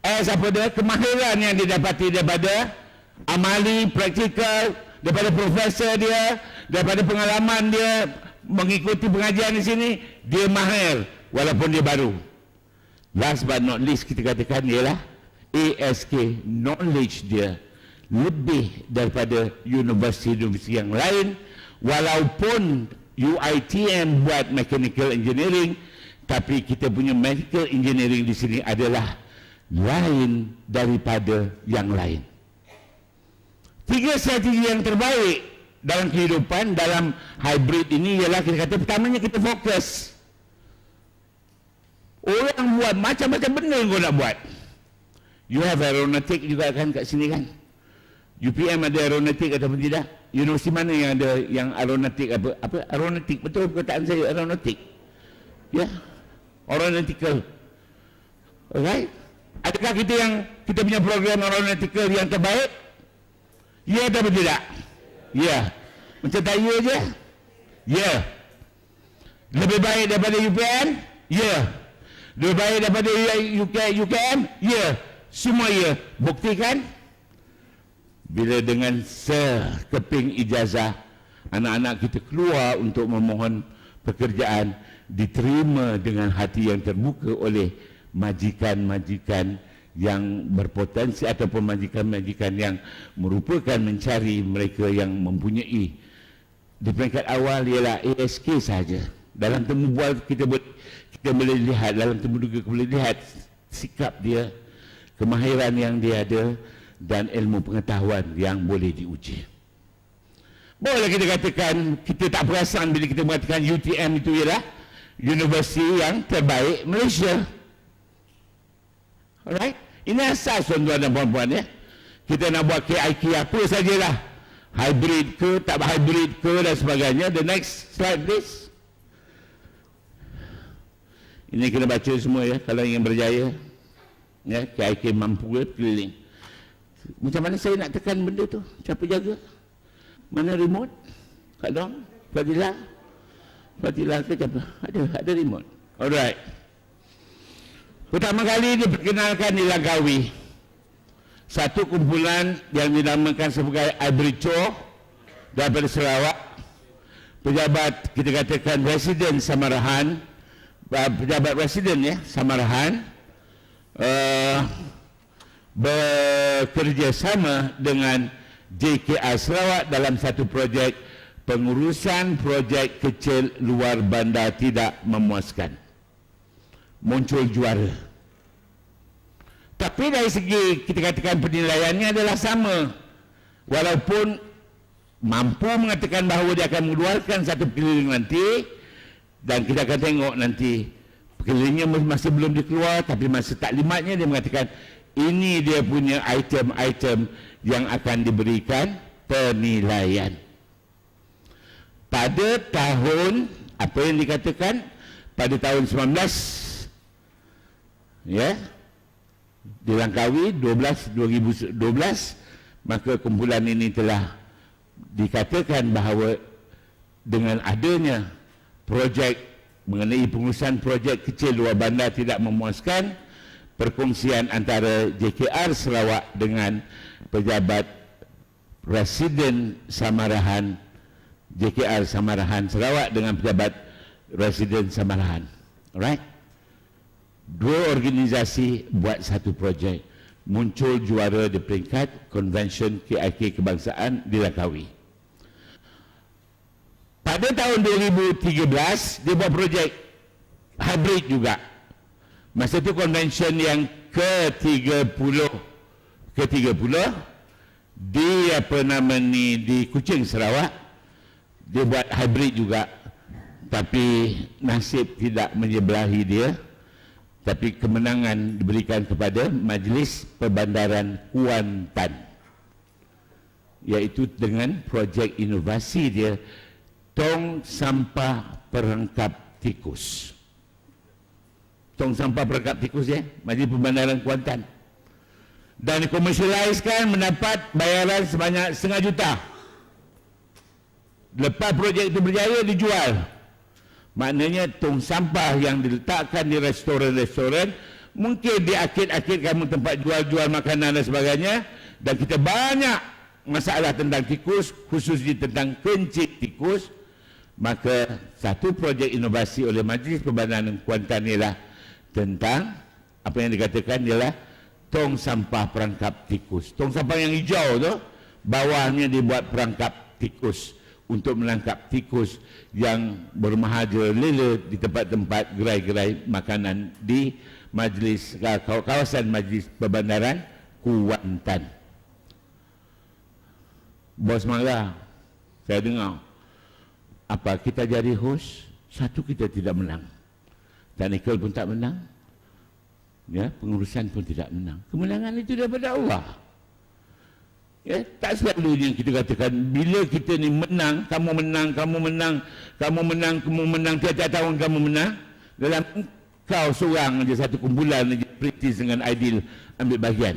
S apa dia? Kemahiran yang didapati daripada amali, praktikal, daripada profesor dia, daripada pengalaman dia mengikuti pengajian di sini, dia mahir walaupun dia baru. Last but not least kita katakan ialah ASK, knowledge dia lebih daripada universiti-universiti yang lain. Walaupun UiTM buat mechanical engineering, tapi kita punya medical engineering di sini adalah lain daripada yang lain. 3 strategi yang terbaik dalam kehidupan, dalam hybrid ini ialah kita kata pertamanya kita fokus. Orang buat macam-macam benda yang kau nak buat. You have aeronautic juga kan kat sini kan? UPM ada aeronautic ataupun tidak? Universiti mana yang ada yang aeronautic apa aeronautic, betul perkataan saya, aeronautic. Ya. Aeronautical. Alright? Adakah kita punya program aeronautical yang terbaik? Ya atau tidak? Ya. Macam tak ya je? Ya. Lebih baik daripada UPN? Ya. Lebih baik daripada UKM? Ya. Semua ya. Buktikan bila dengan sekeping ijazah anak-anak kita keluar untuk memohon pekerjaan, diterima dengan hati yang terbuka oleh majikan-majikan yang berpotensi ataupun majikan-majikan yang merupakan mencari mereka yang mempunyai. Di peringkat awal ialah ASK saja. Dalam temu bual kita boleh lihat, dalam temu duga kita boleh lihat sikap dia, kemahiran yang dia ada dan ilmu pengetahuan yang boleh diuji. Boleh kita katakan kita tak perasan bila kita mengatakan UTM itu ialah universiti yang terbaik Malaysia. Alright? Ini asas tuan-tuan dan puan-puan ya. Kita nak buat KIK apa sajalah. Hybrid ke, tak hybrid ke dan sebagainya. The next slide please. Ini kena baca semua ya kalau ingin berjaya. Ya, KIK mampu keliling. Macam mana saya nak tekan benda tu? Siapa jaga? Mana remote? Kak Dong? Fadilah? Fadilah ke siapa? Ada remote. Alright. Pertama kali diperkenalkan di Langkawi. Satu kumpulan yang dinamakan sebagai Ibrico daripada Sarawak. Pejabat kita katakan residen Samarahan. Pejabat residen ya, Samarahan. Bekerjasama dengan JKR Sarawak dalam satu projek pengurusan projek kecil luar bandar tidak memuaskan. Muncul juara. Tapi dari segi kita katakan penilaiannya adalah sama. Walaupun mampu mengatakan bahawa dia akan mengeluarkan satu keliling nanti, dan kita akan tengok nanti kelilingnya masih belum dikeluar, tapi masa taklimatnya dia mengatakan ini dia punya item-item yang akan diberikan penilaian. Pada tahun, apa yang dikatakan, pada tahun 19 ya, di Langkawi 2012, maka kumpulan ini telah dikatakan bahawa dengan adanya projek mengenai pengurusan projek kecil luar bandar tidak memuaskan, perkongsian antara JKR Sarawak dengan pejabat residen Samarahan, JKR Samarahan Sarawak dengan pejabat residen Samarahan. Alright? Dua organisasi buat satu projek, muncul juara di peringkat Convention KIK Kebangsaan di Langkawi. Pada tahun 2013 dia buat projek hybrid juga. Masa itu convention yang ke-30 di di Kuching Sarawak, dia buat hybrid juga, tapi nasib tidak menyebelahi dia. Tapi kemenangan diberikan kepada Majlis Perbandaran Kuantan, iaitu dengan projek inovasi dia tong sampah perangkap tikus. Tong sampah perangkap tikus ya, Majlis Perbandaran Kuantan. Dan dikomersialiskan mendapat bayaran sebanyak RM500,000. Lepas projek itu berjaya, dijual. Maknanya tong sampah yang diletakkan di restoran-restoran, mungkin di akid-akid kamu tempat jual-jual makanan dan sebagainya, dan kita banyak masalah tentang tikus, khususnya tentang kencing tikus, maka satu projek inovasi oleh Majlis Pembandaran Kuantan ialah tentang apa yang dikatakan ialah tong sampah perangkap tikus. Tong sampah yang hijau tu, bawahnya dibuat perangkap tikus untuk menangkap tikus yang bermahaja lela di tempat-tempat gerai-gerai makanan di kawasan Majlis Pembandaran Kuantan. Bos marah, saya dengar. Apa kita jadi host, satu kita tidak menang. Technical pun tak menang. Ya, pengurusan pun tidak menang. Kemenangan itu daripada Allah. Ya, tak selalu yang kita katakan bila kita ni menang, kamu menang, kamu menang, kamu menang, kamu menang, tiap-tiap tahun kamu menang. Dalam kau seorang aja satu kumpulan aja British dengan Aidil ambil bahagian.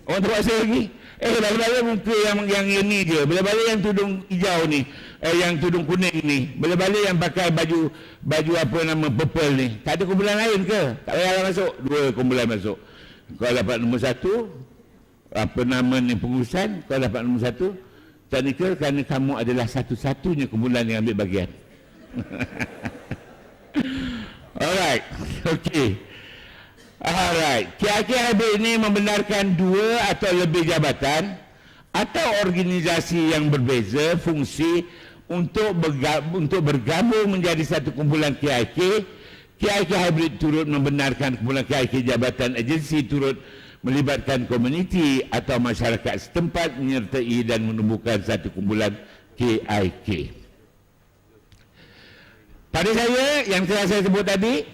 Orang tak rasa lagi. Balik-balik muka yang ini je. Balik-balik yang tudung hijau ni, yang tudung kuning ni. Balik-balik yang pakai baju apa nama purple ni. Tak ada kumpulan lain ke? Tak payah masuk. 2 kumpulan masuk. Kau dapat nombor 1, apa nama ni pengurusan, kau dapat nombor 1, technical, kerana kamu adalah satu-satunya kumpulan yang ambil bahagian. Alright, okey. Alright, KIK Hybrid ini membenarkan 2 atau lebih jabatan atau organisasi yang berbeza fungsi untuk bergabung menjadi satu kumpulan KIK. KIK Hybrid turut membenarkan kumpulan KIK jabatan agensi turut melibatkan komuniti atau masyarakat setempat menyertai dan menumbuhkan satu kumpulan KIK. Pada saya, yang telah saya sebut tadi,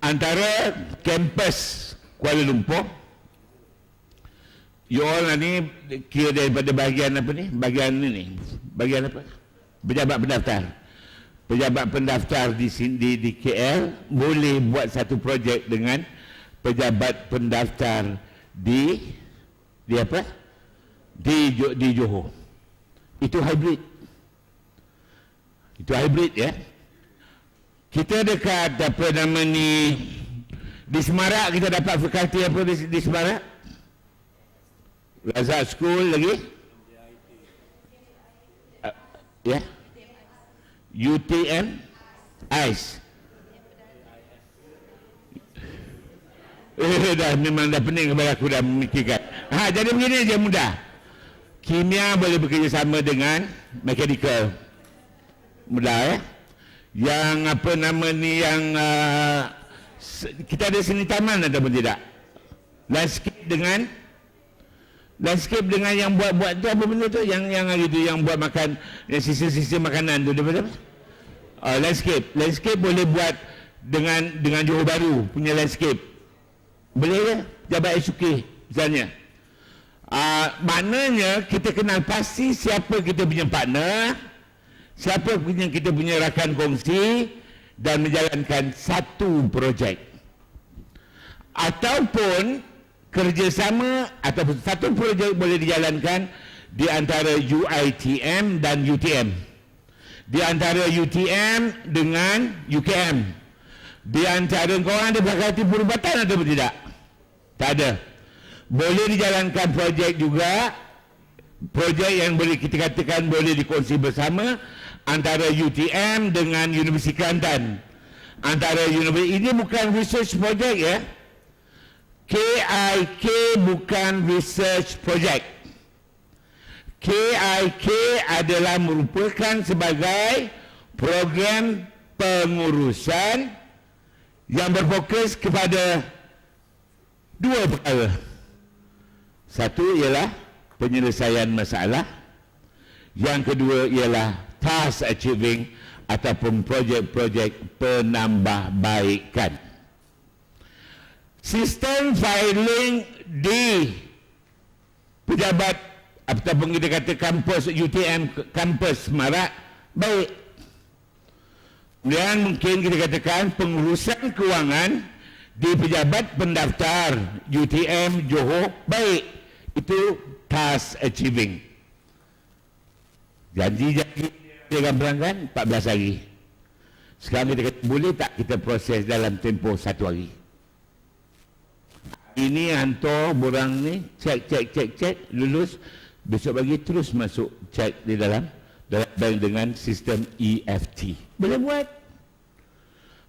antara kampus Kuala Lumpur, you all ni kira daripada bahagian apa ni? Bahagian apa? Pejabat pendaftar. Pejabat pendaftar di KL boleh buat satu projek dengan pejabat pendaftar di apa? Di Johor. Itu hybrid. Itu hybrid ya. Kita dekat apa nama ni di Semarak, kita dapat fakulti apa di Semarak? Razak School lagi? Ya. UTM ICE. Dah memang dah pening kepada aku dah memikirkan. Jadi begini je mudah. Kimia boleh bekerjasama dengan mechanical. Mudah ya. Yang apa nama ni yang kita ada seni taman ada pun tidak? Landscape dengan yang buat tu apa benda tu? Yang hari tu yang buat makan, yang sisa-sisa makanan tu daripada apa? Landscape boleh buat dengan Johor Bahru punya landscape. Boleh ke? Jabat SUK misalnya. Maknanya kita kenal pasti siapa kita punya partner, siapa punya kita punya rakan kongsi, dan menjalankan satu projek. Ataupun kerjasama ataupun satu projek boleh dijalankan di antara UiTM dan UTM, di antara UTM dengan UKM, di antara korang ada fakulti perubatan atau tidak? Tak ada. Boleh dijalankan projek juga, projek yang boleh kita katakan boleh dikongsi bersama antara UTM dengan Universiti Kelantan. Antara universiti ini bukan research project ya. KIK bukan research project. KIK adalah merupakan sebagai program pengurusan yang berfokus kepada 2 perkara. Satu ialah penyelesaian masalah. Yang kedua ialah task achieving ataupun projek-projek penambahbaikan. Sistem filing di pejabat ataupun kita kata kampus UTM, kampus Semarak baik. Dan mungkin kita katakan pengurusan kewangan di pejabat pendaftar UTM Johor baik. Itu task achieving. Janji-janji dengan pelanggan 14 hari. Sekarang kita kata, boleh tak kita proses dalam tempoh 1 hari? Ini hantar borang ni, cek, lulus, besok pagi terus masuk cek di dalam bank dengan sistem EFT. Boleh buat.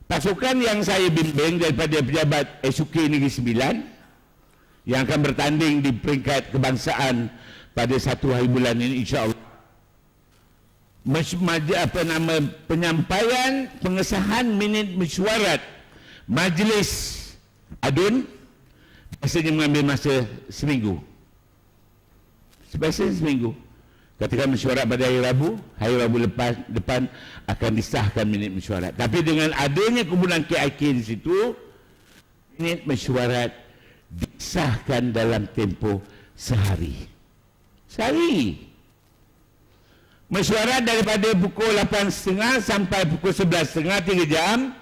Pasukan yang saya bimbing daripada pejabat SUK Negeri Sembilan yang akan bertanding di peringkat kebangsaan pada 1 hari bulan ini, insya-Allah. Penyampaian pengesahan minit mesyuarat majlis adun biasanya mengambil masa seminggu. Biasanya seminggu. Katakan mesyuarat pada hari Rabu depan akan disahkan minit mesyuarat. Tapi dengan adanya kumpulan KIK di situ, minit mesyuarat disahkan dalam tempoh sehari. Sehari. Mesyuarat daripada pukul 8.30 sampai pukul 11.30, 3 jam.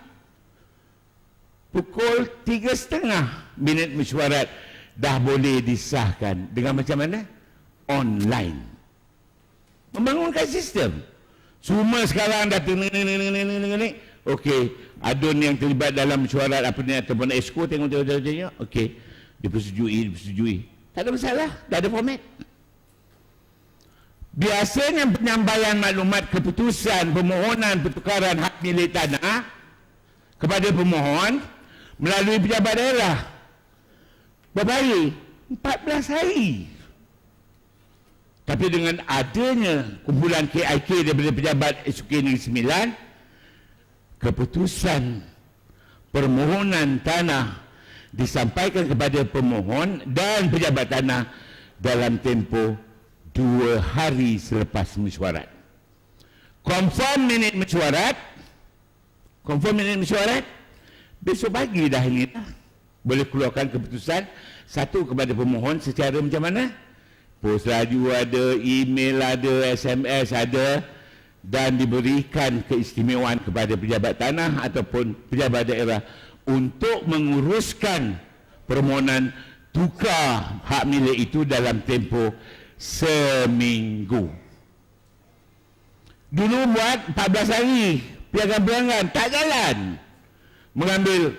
Pukul 3.30 minit mesyuarat dah boleh disahkan. Dengan macam mana? Online. Membangunkan sistem. Semua sekarang dah okey, adun yang terlibat dalam mesyuarat apa ni ataupun esko tengok. Okey, dipersetujui. Tak ada masalah, dah ada format. Biasanya penyampaian maklumat keputusan permohonan pertukaran hak milik tanah kepada pemohon melalui pejabat daerah. Berapa hari? 14 hari. Tapi dengan adanya kumpulan KIK daripada pejabat SUK Negeri Sembilan, keputusan permohonan tanah disampaikan kepada pemohon dan pejabat tanah dalam tempoh 2 hari selepas mesyuarat. Confirm minit mesyuarat, besok pagi dah ini boleh keluarkan keputusan. Satu, kepada pemohon secara macam mana? Pos radio ada, email ada, SMS ada, dan diberikan keistimewaan kepada pejabat tanah ataupun pejabat daerah untuk menguruskan permohonan tukar hak milik itu dalam tempoh seminggu. Dulu buat 14 hari piagam pelanggan, tak jalan. Mengambil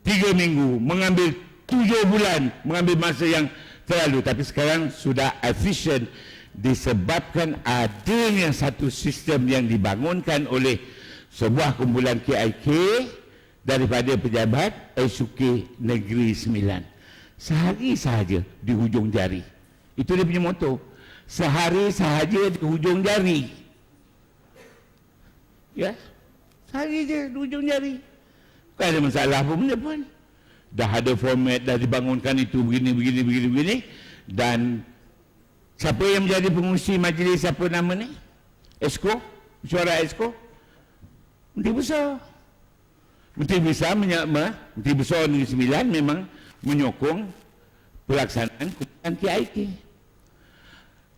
3 minggu, mengambil 7 bulan, mengambil masa yang terlalu. Tapi sekarang sudah efisien disebabkan adanya satu sistem yang dibangunkan oleh sebuah kumpulan KIK daripada pejabat SUK Negeri Sembilan. Sehari sahaja di hujung jari. Itu dia punya moto. Sehari sahaja di hujung jari. Ya, sehari je di hujung jari. Bukan ada masalah pun benda pun. Dah ada format, dah dibangunkan itu begini. Dan siapa yang menjadi pengurusi majlis, siapa nama ni? Esko? Mesyuarat Esko? Menteri Besar. Menteri Besar Negeri Sembilan memang menyokong pelaksanaan kumpulan KIK.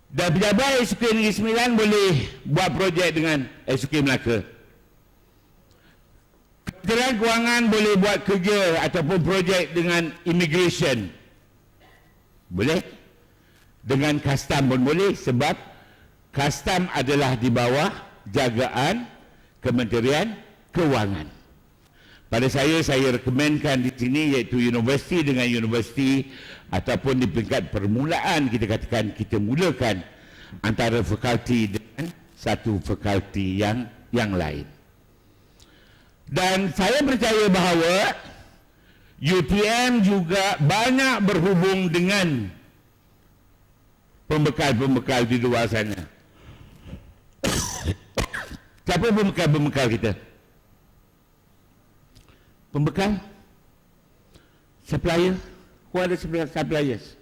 Dan pejabat SUK Negeri Sembilan boleh buat projek dengan SUK Melaka. Kementerian Kewangan boleh buat kerja ataupun projek dengan immigration. Boleh. Dengan custom pun boleh, sebab custom adalah di bawah jagaan Kementerian Kewangan. Pada saya rekomenkan di sini iaitu universiti dengan universiti ataupun di peringkat permulaan kita katakan kita mulakan antara fakulti dengan satu fakulti yang lain. Dan saya percaya bahawa UTM juga banyak berhubung dengan pembekal-pembekal di luar sana. Siapa pembekal kita? Pembekal? Supplier? Who are the suppliers?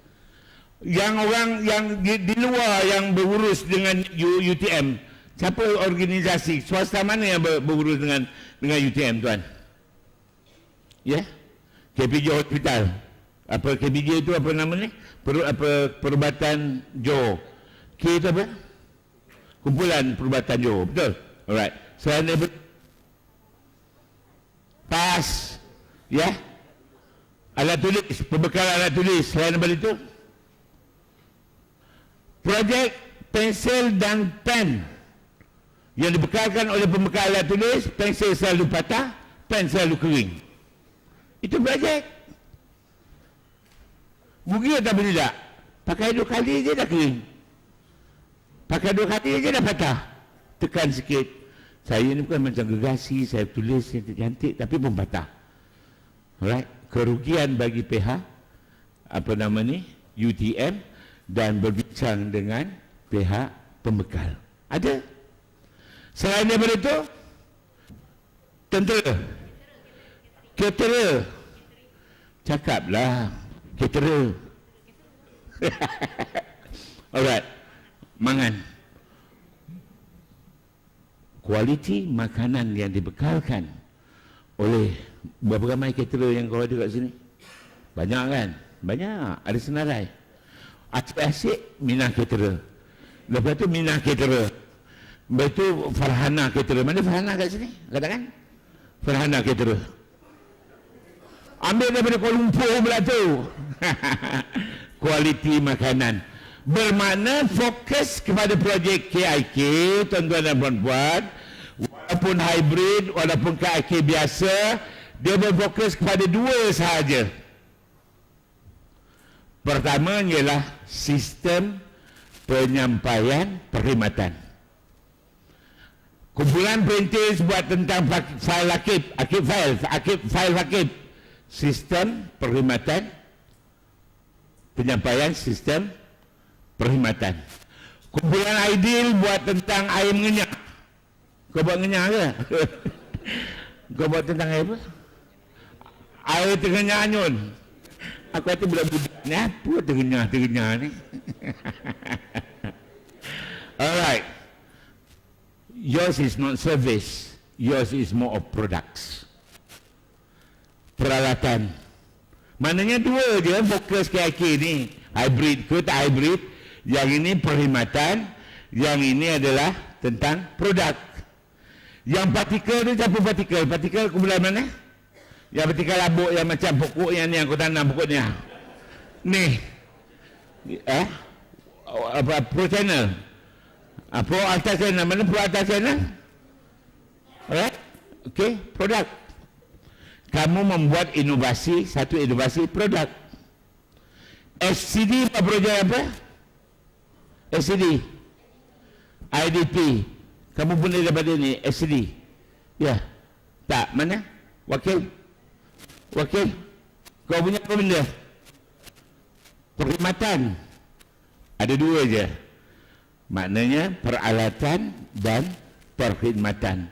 Yang orang yang di luar yang berurus dengan UTM, siapa organisasi swasta mana yang berurus dengan UTM, tuan? Ya? KPJ Hospital. Apa KPJ itu apa nama ni? Perubatan Johor. K itu apa? Kumpulan Perubatan Johor, betul? Alright. Selain daripada PAS, ya? Alat tulis, pembekal alat tulis, selain daripada itu projek pensel dan pen yang dibekalkan oleh pembekal alat tulis, pensel selalu patah, pen selalu kering. Itu projek. Rugi atau tidak? Pakai 2 kali je dah kering. Pakai 2 kali je dah patah. Tekan sikit. Saya ni bukan macam gegasi, saya tulis yang cantik tapi pun patah. Alright, kerugian bagi pihak UTM dan berbincang dengan pihak pembekal. Ada. Selain daripada itu, tentera, caterer, cakaplah caterer. Alright, mangan. Kualiti makanan yang dibekalkan oleh berapa ramai caterer yang kau ada kat sini? Banyak kan? Banyak. Ada senarai. Asyik-asyik Minah caterer. Lepas tu Minah caterer. Lepas tu Farhana caterer. Mana Farhana kat sini? Katakan. Farhana caterer. Ambil daripada Kuala Lumpur pula tu. Kualiti makanan. Bermakna fokus kepada projek KIK, tuan-tuan dan puan-puan, walaupun hybrid, walaupun KIK biasa, dia berfokus kepada 2 sahaja. Pertama ialah sistem penyampaian perkhidmatan. Kumpulan perintis buat tentang fail akib, sistem perkhidmatan, penyampaian sistem perkhidmatan. Kumpulan Aidil buat tentang air mengenyak. Kau buat mengenyak ke? Kau buat tentang air apa? Air tergenyak anyun. Aku kata budak-budak ni apa tergenyak ni? Alright. Yours is not service. Yours is more of products. Peralatan. Maknanya 2 je fokus KIK ni. Hybrid ke tak hybrid. Yang ini perkhidmatan. Yang ini adalah tentang produk. Yang partikel tu siapa partikel? Partikel kumpulan mana? Yang partikel labuk yang macam pokok yang ni aku tanam pokoknya. Ni. Pro channel. Pro atas channel. Mana pro atas channel? Alright. Okay, produk. Kamu membuat inovasi, satu inovasi produk. SCD apa projek apa? SCD. IDP. Kamu boleh daripada ni SCD. Ya. Tak, mana? Wakil. Kau punya apa benda? Perkhidmatan. Ada 2 je. Maknanya peralatan dan perkhidmatan.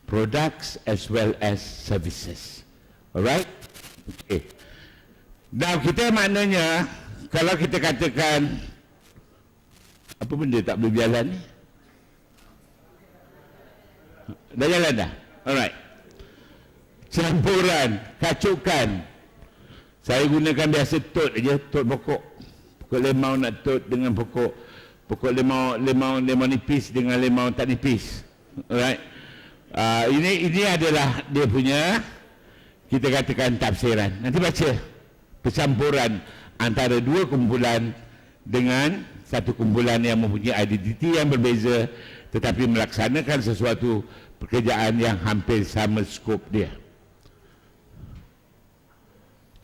Products as well as services. Alright? Okay. Now kita maknanya kalau kita katakan apa benda tak boleh berjalan ni? Dah jalan dah? Alright. Campuran, kacukan. Saya gunakan biasa tot aja, tot pokok. Pokok limau nak tot dengan pokok limau nipis dengan limau tak nipis. Alright. Ini adalah dia punya, kita katakan tafsiran. Nanti baca percampuran antara 2 kumpulan dengan satu kumpulan yang mempunyai identiti yang berbeza tetapi melaksanakan sesuatu pekerjaan yang hampir sama skop dia.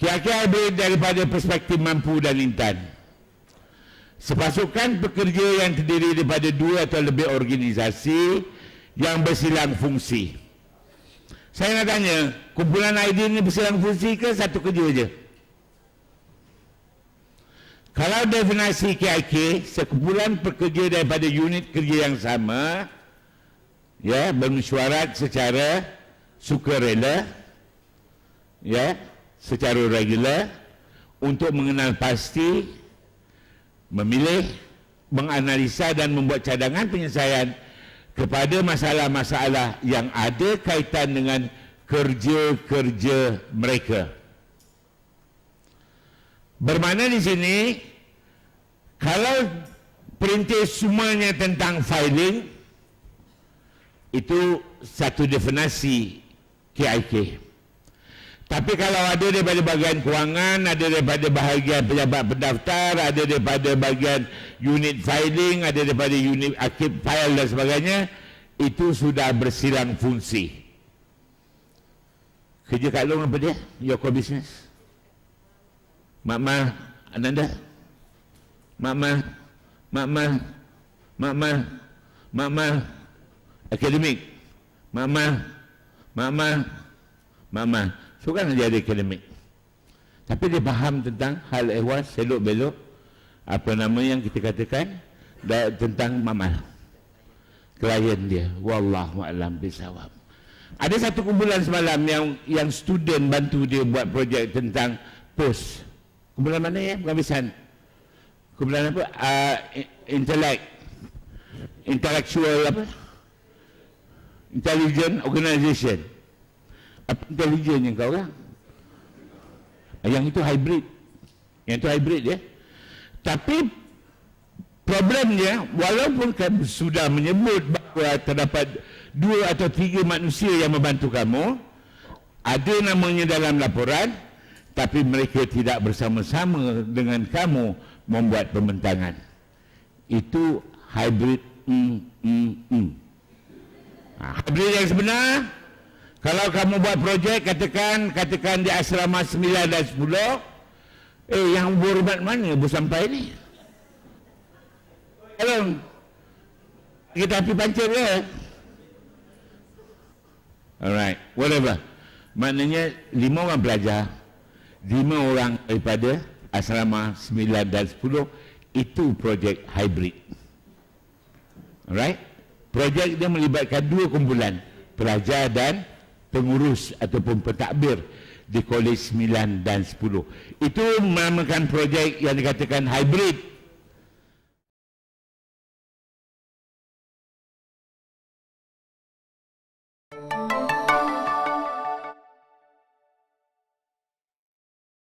Kira-kira daripada perspektif mampu dan intan. Sepasukan pekerja yang terdiri daripada 2 atau lebih organisasi yang bersilang fungsi. Saya nak tanya, kumpulan ID ni bersilang fungsi ke satu kerja je? Kalau definisi KIK, sekumpulan pekerja daripada unit kerja yang sama, ya, bermesyuarat secara sukarela, ya, secara regular untuk mengenal pasti, memilih, menganalisa dan membuat cadangan penyelesaian kepada masalah-masalah yang ada kaitan dengan kerja-kerja mereka. Bermakna di sini, kalau perintis semuanya tentang filing, itu satu definisi KIK. Tapi kalau ada daripada bahagian kewangan, ada daripada bahagian pejabat pendaftar, ada daripada bahagian unit filing, ada daripada unit arkib file dan sebagainya. Itu sudah bersilang fungsi. Kerja Kak Long apa dia? Your core business. Makmal Ananda. Makmal akademik. Makmal seorang jadi akademik. Tapi dia faham tentang hal ehwal selok belok, apa nama yang kita katakan tentang Makmal, klien dia. Wallahu a'lam bisawab. Ada satu kumpulan semalam yang student bantu dia buat projek tentang POS. Kumpulan mana ya? Bukan Bisan. Kumpulan apa? Intellectual apa? Intelligent Organization. Apa intelligent yang kau orang? Yang itu hybrid. Yang itu hybrid ya. Tapi problemnya, walaupun kamu sudah menyebut bahawa terdapat 2 atau 3 manusia yang membantu kamu, ada namanya dalam laporan, tapi mereka tidak bersama-sama dengan kamu membuat pembentangan. Itu hybrid. Hybrid yang sebenar, kalau kamu buat projek, katakan di asrama 9 dan 10, yang berhormat mana bos sampai ni? Kalau kita api pancur ya. Alright, whatever. Maknanya 5 orang pelajar, 5 orang daripada asrama 9 dan 10, itu projek hybrid. Alright? Projek dia melibatkan 2 kumpulan, pelajar dan pengurus ataupun pentadbir di kolej 9 dan 10. Itu menamakan projek yang dikatakan hybrid.